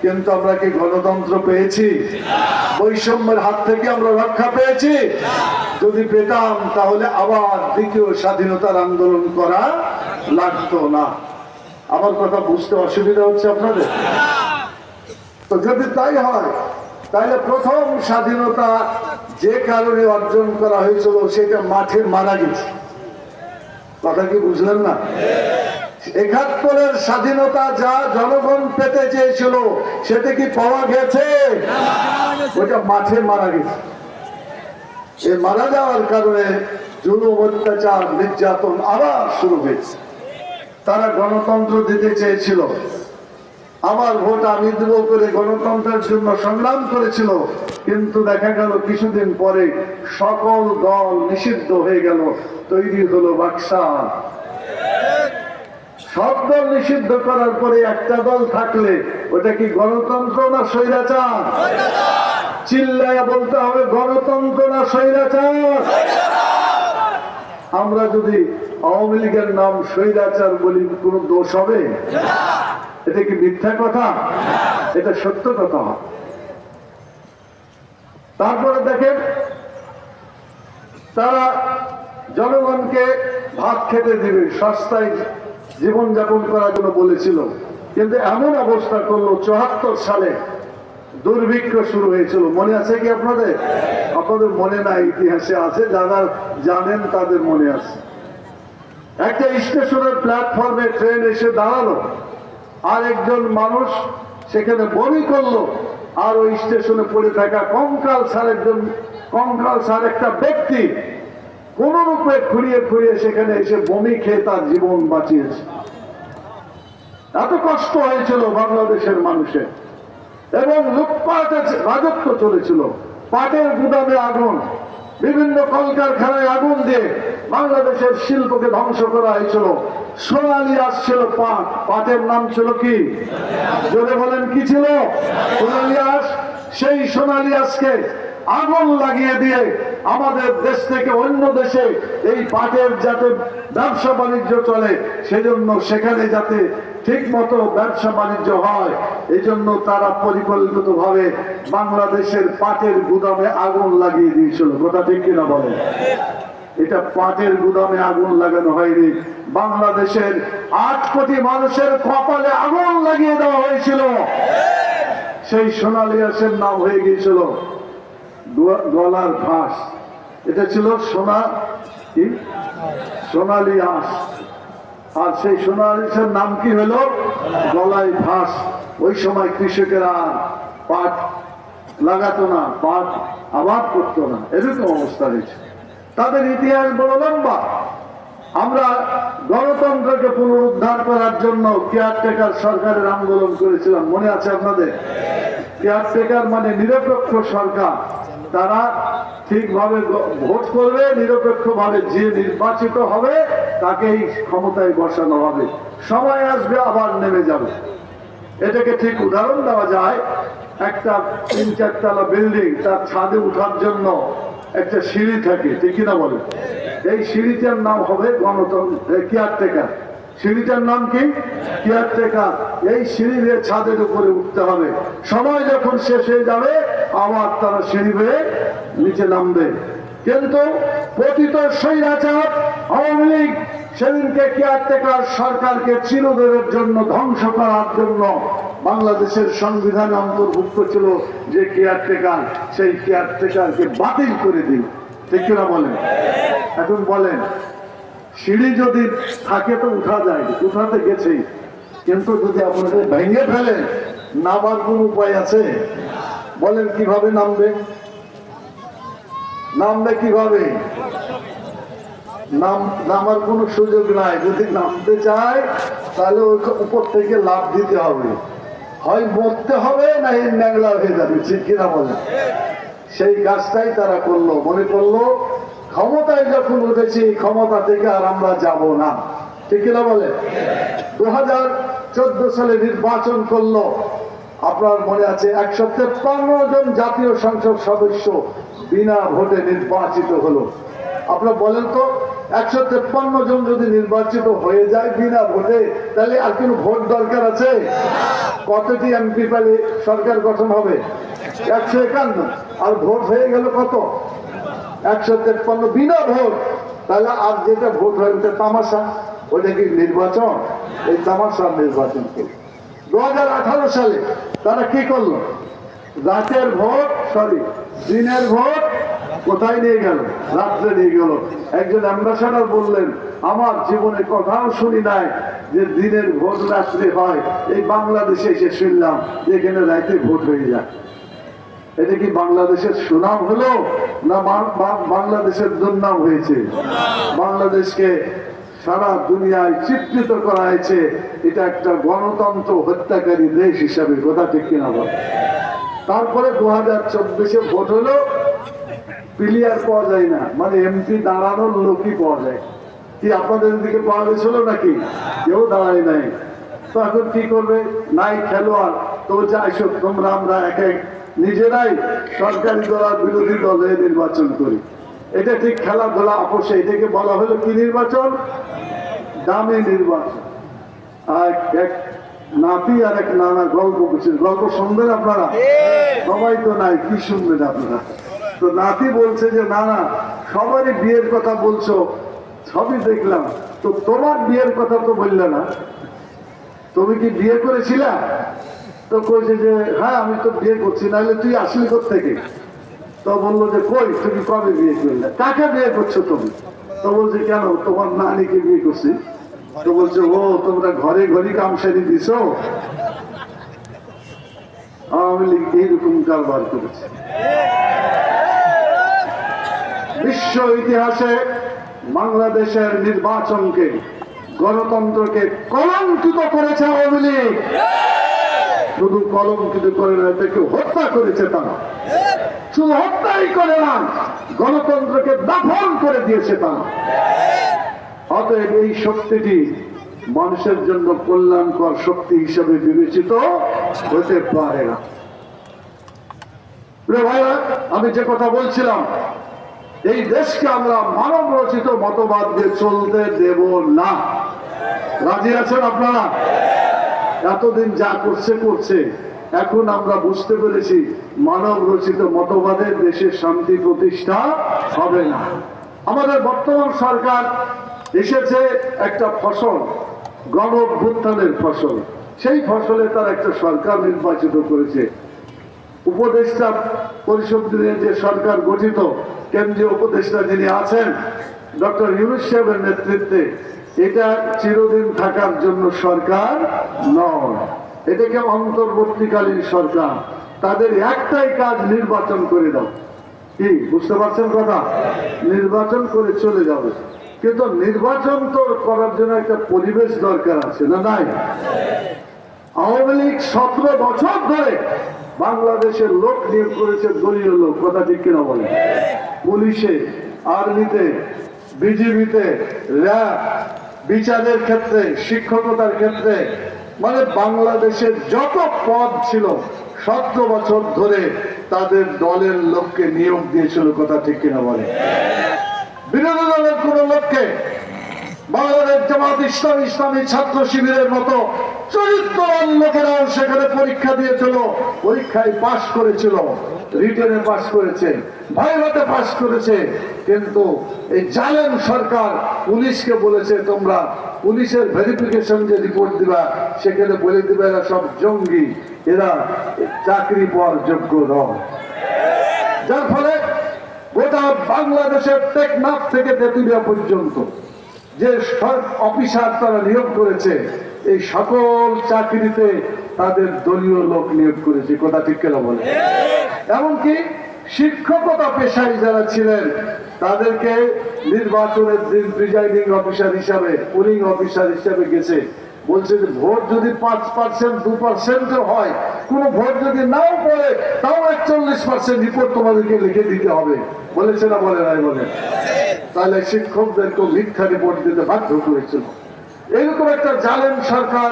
কিন্তু আমরা কি গণতন্ত্র পেয়েছি? বৈষম্যের হাত থেকে আমরা রক্ষা পেয়েছি? যদি পেতাম তাহলে আবার দ্বিতীয় স্বাধীনতার আন্দোলন করা লাগতো না। আমার কথা বুঝতে অসুবিধা হচ্ছে আপনাদের? তো যদি তাই হয়, তাহলে প্রথম স্বাধীনতা যে কারণে অর্জন করা হয়েছিল সেটা মাঠে মারা গেছে। কথা কি বুঝলেন না? 71-এর স্বাধীনতা যা জনগণ পেতে চেয়েছিল সেটা কি পাওয়া গেছে? ওটা মাঠে মারা গেছে। এই মারা যাওয়ার কারণে জুলুম, অত্যাচার, নির্যাতন আবার শুরু হয়েছে। তারা গণতন্ত্র দিতে চেয়েছিল, আমার ভোট আমি দেব করে গণতন্ত্রের জন্য সংগ্রাম করেছিল। কিন্তু দেখা গেল কিছুদিন পরে সকল দল নিষিদ্ধ হয়ে গেল, তৈরি হলো বাকশাল। সব দল নিষিদ্ধ করার পরে একটা দল থাকলে ওটা কি গণতন্ত্র না স্বৈরাচার? চিল্লায়া বলতে হবে, গণতন্ত্র না স্বৈরাচার? আমরা যদি আওয়ামী লীগের নাম স্বৈরাচার বলি, কোন দোষ হবে? এটা কি মিথ্যা কথা? এটা সত্য কথা। তারপরে দেখেন, তারা জনগণকে ভাত খেতে দিবে, সস্তায় জীবনযাপন করার জন্য বলেছিল। কিন্তু এমন অবস্থা করলো, 74 সালে দুর্ভিক্ষ শুরু হয়েছিল, মনে আছে কি আপনাদের? আপনাদের মনে নাই, ইতিহাসে আছে, যারা জানেন তাদের মনে আছে। একটা স্টেশনের প্ল্যাটফর্মে ট্রেন এসে দাঁড়ালো, আর একজন মানুষ সেখানে বমি করলো, আর ওই স্টেশনে পড়ে থাকা কঙ্কাল সার একটা ব্যক্তি কোন রূপে খুঁড়িয়ে খুঁড়িয়ে সেখানে এসে বমি খেয়ে তার জীবন বাঁচিয়েছে। এত কষ্ট হয়েছিল বাংলাদেশের মানুষের। এবং লুটপাটের রাজত্ব চলেছিল। পাটের গুদামে আগুন, বিভিন্ন কলকারখানায় আগুন দিয়ে বাংলাদেশের শিল্পকে ধ্বংস করা হয়েছিল। সোনালী আসছিল পাট, পাটের নাম ছিল কি? জোরে বলেন, কি ছিল? সোনালী আঁশ। সেই সোনালী আঁশকে আগুন লাগিয়ে দিয়ে আমাদের দেশ থেকে অন্য দেশে এই পাটের যাতে ব্যবসা বাণিজ্য চলে, সেজন্য সেখানে যাতে ঠিক মতো ব্যবসা বাণিজ্য হয়, এই জন্য তারা পরিকল্পিতভাবে বাংলাদেশের পাটের গুদামে আগুন লাগিয়ে দিয়েছিল। কথা ঠিক কিনা বলেন? এটা পাটের গুদামে আগুন লাগানো হয়নি, বাংলাদেশের 8 কোটি মানুষের কপালে আগুন লাগিয়ে দেওয়া হয়েছিল। সেই সোনালী আঁশের নাম হয়ে গিয়েছিল গলার ফাঁস। এটা ছিল সোনালী আঁশ। আর সেই সোনালী আঁশের নাম কি হলো? গলায় ফাঁস। ওই সময় কৃষকেরা পাট লাগাতো না, পাট আবাদ করতো না, এরকম অবস্থা হয়েছে। তাদের ইতিহাস বড় লম্বা। আমরা গণতন্ত্রকে পুনরুদ্ধার করার জন্য কেয়ারটেকার সরকারের আন্দোলন করেছিলাম, মনে আছে আপনাদের? কেয়ারটেকার মানে নিরপেক্ষ সরকার। তারা ঠিকভাবে ভোট করবে, নিরপেক্ষভাবে যে নির্বাচিত হবে তাকেই ক্ষমতায় বসানো হবে। সময় আসবে আবার নেমে যাবে। এটাকে ঠিক উদাহরণ দেওয়া যায়, একটা 3-4 তলা বিল্ডিং, তার ছাদে উঠার জন্য একটা সিঁড়ি থাকে, ঠিক কিনা বলে? এই সিঁড়িটার নাম হবে গণতন্ত্র কেয়ারটেকার। সিঁড়িটার নাম কি? কেয়ারটেকার। এই সিঁড়ি বেয়ে ছাদের উপরে উঠতে হবে। সময় যখন শেষ হয়ে যাবে আবার তারা সিঁড়ি বেয়ে নিচে নামবে। কিন্তু পতিত স্বৈরাচার আওয়ামী লীগ সেদিনকে কেয়ারটেকার সরকারকে চিরদিনের জন্য ধ্বংস করার জন্য বাংলাদেশের সংবিধানে অন্তর্ভুক্ত ছিল যে কেয়ারটেকার, সেই কেয়ারটেকারকে বাতিল করে দিল, ঠিক কিনা বলেন? এখন বলেন, সিঁড়ি যদি থাকে তো উঠা যায়, উঠাতে গেছেই, কিন্তু যদি আপনাদের ভেঙে ফেলেন নামার কোন উপায় আছে? বলেন কিভাবে নামবে? নামবে কিভাবে? নামার কোনো সুযোগ নাই। যদি নামতে চায় তাহলে ওই উপর থেকে লাফ দিতে হবে, হয় মরতে হবে না এই ন্যাংলা হয়ে যাবে, ঠিক কিনা বলেন? সেই কাজটাই তারা করলো, মনে করলো ক্ষমতায় যখন উঠেছি ক্ষমতা থেকে আর আমরা যাব না, ঠিক কিনা বলে? 2014 সালে নির্বাচন করলো, আপনার মনে আছে 153 জন জাতীয় সংসদ সদস্য বিনা ভোটে নির্বাচিত হলো। আপনারা বলেন তো, 153 জন যদি নির্বাচিত হয়ে যায় বিনা ভোটে, তাহলে আর কোনো ভোট দরকার আছে? কতটি এমপি পেলে সরকার গঠন হবে? 151। আর ভোট হয়ে গেল কত? 153 বিনা ভোট। তাহলে আর যেটা ভোট হয় ওটা তামাশা, ওটা কি নির্বাচন? এই তামাশার নির্বাচন করল। 2018 সালে তারা কি করলো? রাতের ভোট, দিনের ভোট কোথায় নিয়ে গেল? রাত্রে নিয়ে গেল। একজন অ্যাম্বাসাডার বললেন, আমার জীবনে কথাও শুনি নাই যে দিনের ভোট রাত্রে হয়, এই বাংলাদেশে এসে শুনলাম এখানে রাতে ভোট হয়ে যায়। এটা কি বাংলাদেশের সুনাম হলো না বাংলাদেশের দুর্নাম হয়েছে? বাংলাদেশকে সারা দুনিয়ায় চিত্রিত করা হয়েছে এটা একটা গণতন্ত্র হত্যাকারী দেশ হিসাবে, কথা ঠিক কিনা বল? তারপরে 2024-এ ভোট হলো, প্লেয়ার পাওয়া যায় না, মানে এমপি দাঁড়ানোর লোকই পাওয়া যায়। কি আপনাদের দিকে পাওয়া গেছিল নাকি? কেউ দাঁড়ায় নাই। তো এখন কি করবে? নাই খেলোয়াড়, তো যাই সব তোমরা আমরা এক নিজেরাই সরকারি দল আর বিরোধী দলে নির্বাচন করি। এটা ঠিক খেলাধুলা আপোষে, এটাকে বলা হলো কি নির্বাচন? দামি নির্বাচন। আর এক নাতি আর এক নানা গল্প করছেন, গল্প শুনবেন আপনারা? সবাই তো নাই, কি শুনবেন আপনারা? তো নাতি বলছে যে নানা সবারই বিয়ের কথা বলছো, সবই দেখলাম, তো তোমার বিয়ের কথা তো বললে না, তুমি কি বিয়ে করেছিলা? তো কইছে যে হ্যাঁ আমি তো বিয়ে করছি, নাহলে তুই আসলি কোত্থেকে? তো বললো যে কই তুমি কবে বিয়ে করলে? কাকে বিয়ে করছো তুমি? তো বলছে কেন, তোমার নানিকে বিয়ে করছি। তো বলছে ও তোমরা ঘরে ঘরে কামসারি দিছ? আওয়ামী লীগ এইরকম কারবার করেছে। বিশ্ব ইতিহাসে বাংলাদেশের নির্বাচনকে, গণতন্ত্রকে কলঙ্কিত করেছে আওয়ামী লীগ। শুধু কলঙ্কিত করে না, এটাকে হত্যা করেছে তারা। শুধু হত্যাই করে না, গণতন্ত্রকে দাফন করে দিয়েছে তারা। অতএব এই শক্তিটি মানুষের জন্য কল্যাণকর শক্তি হিসেবে বিবেচিত হতে পারে না। ভাইরা, আমি যে কথা বলছিলাম, এই দেশকে আমরা মানব রচিত মতবাদ দিয়ে চলতে দেব না। রাজি আছেন আপনারা? এতদিন যা করছে, এখন আমরা বুঝতে পেরেছি মানব রচিত মতবাদে দেশের শান্তি প্রতিষ্ঠা হবে না। আমাদের বর্তমান সরকার এসেছে একটা ফসল, গণ অভ্যুত্থানের ফসল। সেই ফসলে তার একটা সরকার নির্বাচিত করেছে। উপদেষ্টা পরিষদ নিয়ে যে সরকার গঠিত, কেন্দ্রীয় উপদেষ্টা যিনি আছেন ডক্টর ইউনূস সাহেবের নেতৃত্বে, এটা চিরদিন থাকার জন্য সরকার নয়, এটাকে অন্তর্বর্তীকালীন সরকার। তাদের একটাই কাজ, নির্বাচন করে দাও। কি বুঝতে পারছেন কথা? নির্বাচন করে চলে যাবে। কিন্তু নির্বাচন তো করার জন্য একটা পরিবেশ দরকার আছে না নাই? আওয়ামী লীগ 17 বছর ধরে বাংলাদেশের লোক নিয়োগ করেছে, দলীয় লোক, কথা ঠিক কিনা বলে? পুলিশে, আর্মিতে, বিজিবিতে, র্যাব, বিচারের ক্ষেত্রে, শিক্ষকতার ক্ষেত্রে, মানে বাংলাদেশের যত পদ ছিল 17 বছর ধরে তাদের দলের লোককে নিয়োগ দিয়েছিল, কথা ঠিক কিনা বলে? বিরোধী দলের কোন লোককে বাংলাদেশ জামাত ইসলামী, ইসলামী ছাত্র শিবিরের মতো চরিত্রবান লোকেরাও সেখানে পরীক্ষা দিয়েছিল, পরীক্ষায় পাশ করেছিল, রিটেনে পাশ করেছে, ভাইভাতে পাশ করেছে। কিন্তু এই জালেম সরকার পুলিশকে বলেছে, তোমরা পুলিশের ভেরিফিকেশন যে রিপোর্ট দিবা সেখানে বলে দিবে এরা সব জঙ্গি, এরা চাকরি পাওয়ার যোগ্য নয়। যার ফলে গোটা বাংলাদেশের টেকনাফ থেকে তেতুলিয়া পর্যন্ত যে অফিসার তারা নিয়োগ করেছে, এই সকল চাকরিতে তাদের দলীয় লোক নিয়োগ করেছে, কথা ঠিক কেন বলে? এমনকি শিক্ষকতা পেশায় যারা ছিলেন তাদেরকে নির্বাচনের দিন প্রিজাইডিং অফিসার হিসাবে, পুলিং অফিসার হিসাবে গেছে, বলছে যে ভোট যদি 5%, 2% হয়, কোন ভোট যদি নাও পড়ে তাও 41% রিপোর্ট তোমাদেরকে লিখে দিতে হবে, বলেছে না বলে নাই? বলে। তাহলে শিক্ষকদেরকে মিথ্যা রিপোর্ট দিতে বাধ্য করেছিল। এরকম একটা জালেম সরকার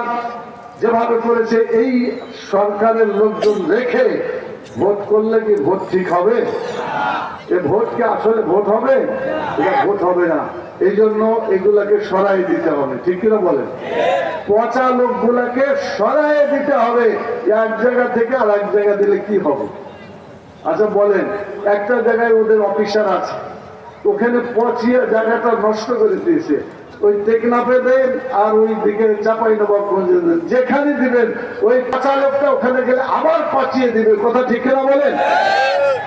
যেভাবে করেছে, এই সরকারের লোকজন রেখে ভোট করলে কি ভোট ঠিক হবে? এ ভোট কি আসলে ভোট হবে? এটা ভোট হবে না। এই জন্য এগুলাকে সরাই দিতে হবে, ঠিক কিনা বলেন? পচা লোকগুলাকে সরাই দিতে হবে। এক জায়গা থেকে আর এক জায়গা দিলে কি হবে? আচ্ছা বলেন, একটা জায়গায় ওদের অফিসার আছে, ওখানে পচিয়ে জায়গাটা নষ্ট করে দিয়েছে, ওই টেকনাফে দেন আর ওই দিকে চাঁপাইনবাবগঞ্জে দেন, যেখানে দিবেন ওই পচা লোকটা ওখানে গেলে আবার পচিয়ে দিবে, কথা ঠিক না বলেন?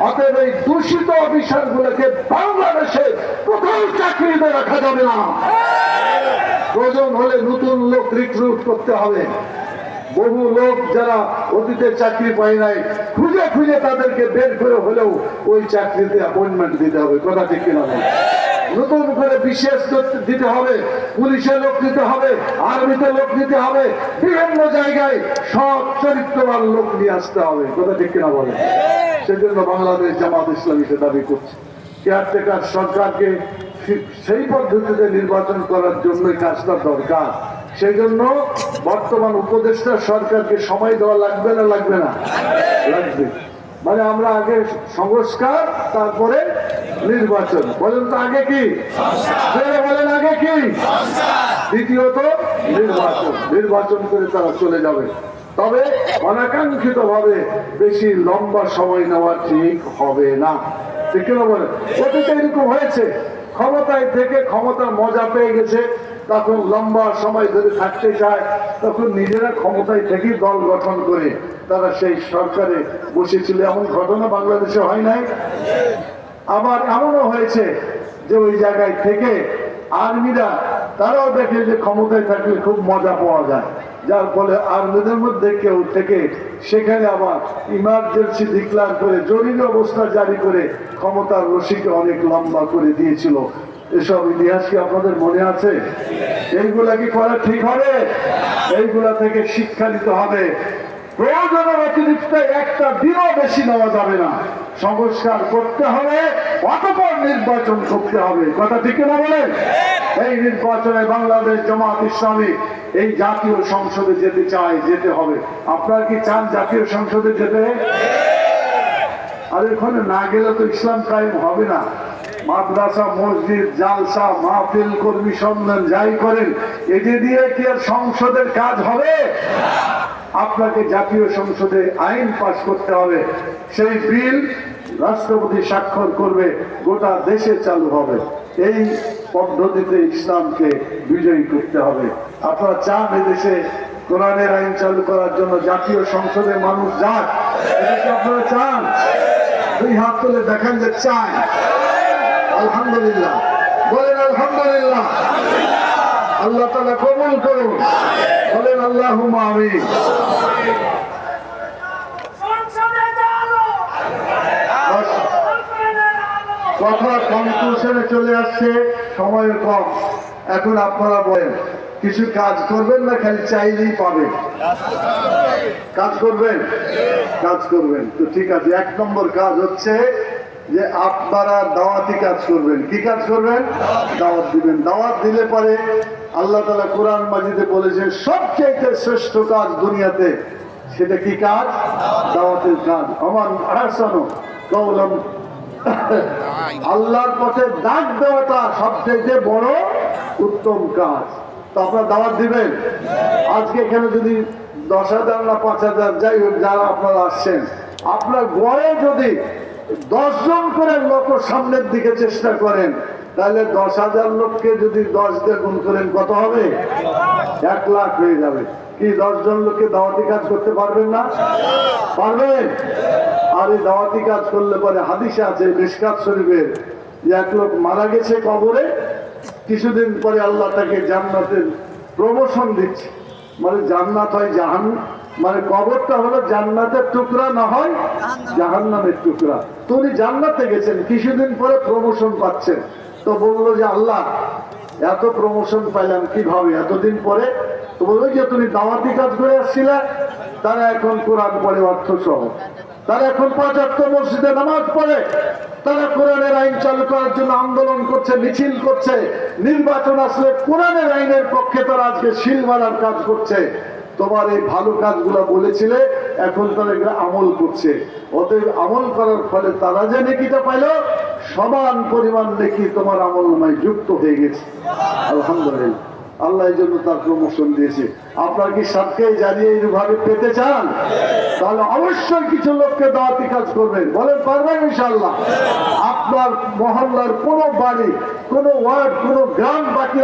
অতএব এই দূষিত অফিসার গুলোকে বাংলাদেশে কোথাও চাকরিতে রাখা যাবে না। প্রয়োজন হলে নতুন লোক রিক্রুট করতে হবে। বহু লোক যারা অতীতে চাকরি পায় নাই, খুঁজে খুঁজে তাদেরকে বের করে হলেও ওই চাকরিতে অ্যাপয়েন্টমেন্ট দিতে হবে, কথা ঠিক কিনা বলেন? নতুন করে বিশেষ দিতে হবে, পুলিশে লোক দিতে হবে, আর্মিতে লোক দিতে হবে, বিভিন্ন জায়গায় সব চরিত্রবান লোক নিয়ে আসতে হবে, কথা ঠিক কিনা বলে? সেজন্য বাংলাদেশ জামাত ইসলামী সে দাবি করছে, কেয়ারটেকার সরকারকে সেই পদ্ধতিতে নির্বাচন করার জন্যই কাজটা দরকার। সেই জন্য বর্তমান উপদেষ্টা সরকারকে সময় দেওয়া লাগবে না? লাগবে না? লাগবে। মানে আমরা আগে সংস্কার, তারপরে নির্বাচন। বলেন তো আগে কি? বলেন আগে কি? দ্বিতীয়ত নির্বাচন। নির্বাচন করে তারা চলে যাবে। তবে অনাকাঙ্ক্ষিত ভাবে বেশি লম্বা সময় নেওয়া ঠিক হবে না, ঠিক না বলেন? অতীতে এরকম হয়েছে, ক্ষমতায় থেকে ক্ষমতার মজা পেয়ে গেছে, তখন লম্বা সময় ধরে থাকতে চায়, তখন নিজেরা ক্ষমতায় থেকে দল গঠন করে তারা সেই সরকারে বসেছিল। এমন ঘটনা বাংলাদেশে হয় নাই? আবার এমনও হয়েছে যে ওই জায়গায় থেকে আর্মিরা তারাও দেখে যে ক্ষমতায় থাকলে খুব মজা পাওয়া যায়, যার ফলে আর্মিদের মধ্যে কেউ থেকে সেখানে আবার ইমার্জেন্সি ডিক্লার করে জরুরি অবস্থা জারি করে ক্ষমতার রশিকে অনেক লম্বা করে দিয়েছিল। এসব ইতিহাস কি আপনাদের মনে আছে? এইগুলা কি করা ঠিক হবে? এইগুলা থেকে শিক্ষা নিতে হবে। প্রয়োজনের অতিরিক্ত একটা দিনও বেশি নেওয়া যাবে না। সংস্কার করতে হবে, অতঃপর নির্বাচন করতে হবে, কথা ঠিক না বলেন? এই নির্বাচনে বাংলাদেশ জামাত ইসলামী এই জাতীয় সংসদে যেতে চায়, যেতে হবে। আপনারা কি চান জাতীয় সংসদে যেতে? আর এখানে না গেলে তো ইসলাম কায়েম হবে না। মাদ্রাসা, মসজিদ, জালসা, মাহফিল, কর্মী সম্মেলন যাই করেন, এটি দিয়ে কি আর সংসদের কাজ হবে? আপনাকে জাতীয় সংসদে আইন পাস করতে হবে, সেই বিল রাষ্ট্রপতি স্বাক্ষর করবে, গোটা দেশে চালু হবে। এই পদ্ধতিতে ইসলামকে বিজয়ী করতে হবে। আপনারা চান এদেশে কোরআনের আইন চালু করার জন্য জাতীয় সংসদে মানুষ যাক? এটা কি আপনারা চান? দুই হাত তুলে দেখেন যে চান। আলহামদুলিল্লাহ বলেন, আলহামদুলিল্লাহ। আল্লাহ তাআলা কবুল করুন, বলেন আল্লাহুম্মা আমিন। কথা কনক্লুশনে চলে আসছে, সময় কম। এখন আপনারা বলেন, কিছু কাজ করবেন না খালি চাইলেই পাবেন? কাজ করবেন? কাজ করবেন তো ঠিক আছে। 1 নম্বর কাজ হচ্ছে যে আপনারা দাওয়াতি কাজ করবেন। কি কাজ করবেন? দাওয়াত দিবেন। দাওয়াত দিলে পরে আল্লাহ তাআলা কোরআন মাজিদে বলেছেন সবচেয়ে শ্রেষ্ঠ কাজ দুনিয়াতে, সেটা কি কাজ? দাওয়াতের কাজ। আমার আহসানু কওলাম, আল্লাহর পথে ডাক দেওয়াটা সবচেয়ে বড় উত্তম কাজ। তো আপনারা দাওয়াত দিবেন? আজকে এখানে যদি 10,000 না 5,000 যাই হোক যারা আপনারা আসছেন, আপনার গড়ে যদি 10 জন করে লোক সামনের দিকে চেষ্টা করেন, তাহলে 10,000 লোককে যদি 10 দিয়ে গুণ করেন কত হবে? 1 লাখ হয়ে যাবে। কি 10 জন লোককে দাওয়াতি কাজ করতে পারবেন না? পারবেন? আর এই দাওয়াতি কাজ করলে পরে হাদিসে আছে মিশকাত শরীফের, যে এক লোক মারা গেছে কবরে, কিছুদিন পরে আল্লাহ তাকে জান্নাতের প্রমোশন দিচ্ছে। মানে জান্নাত হয় জাহান্নাম, মানে কবরটা হলো জান্নাতের টুকরা, না হয় জাহান্নামের টুকরা। তো উনি জান্নাতে গেছেন, কিছুদিন পরে প্রমোশন পাচ্ছেন। তো বললো যে আল্লাহ এত প্রমোশন পাইলাম কিভাবে এতদিন পরে? তো বললো যে তুমি দাওয়াতি কাজ করে আসছিলে, তারা এখন কোরআন পড়ে অর্থ সহ, তারা এখন 5 ওয়াক্ত মসজিদে নামাজ পড়ে, তারা কোরআনের আইন চালু করার জন্য আন্দোলন করছে, মিছিল করছে, নির্বাচন আসলে কোরআনের আইনের পক্ষে তারা আজকে শিল মারার কাজ করছে। তোমার এই ভালো কাজগুলো বলেছিলে, এখন তারা এগুলো আমল করছে। অতএব আমল করার ফলে তারা যে নেকিটা পাইল, সমান পরিমাণ নেকি তোমার আমল নামায় যুক্ত হয়ে গেছে। আলহামদুলিল্লাহ, আল্লাহ এই জন্য তার প্রমোশন দিয়েছে। আপনার কি সাথে জানিয়ে এইভাবে পেতে চান? তাহলে অবশ্যই কিছু লোককে দাওয়াতি কাজ করবেন। বলেন পারবেন ইনশাআল্লাহ? আপনার মহল্লার কোনো বাড়ি, কোনো ওয়ার্ড, কোনো গ্রাম বাকি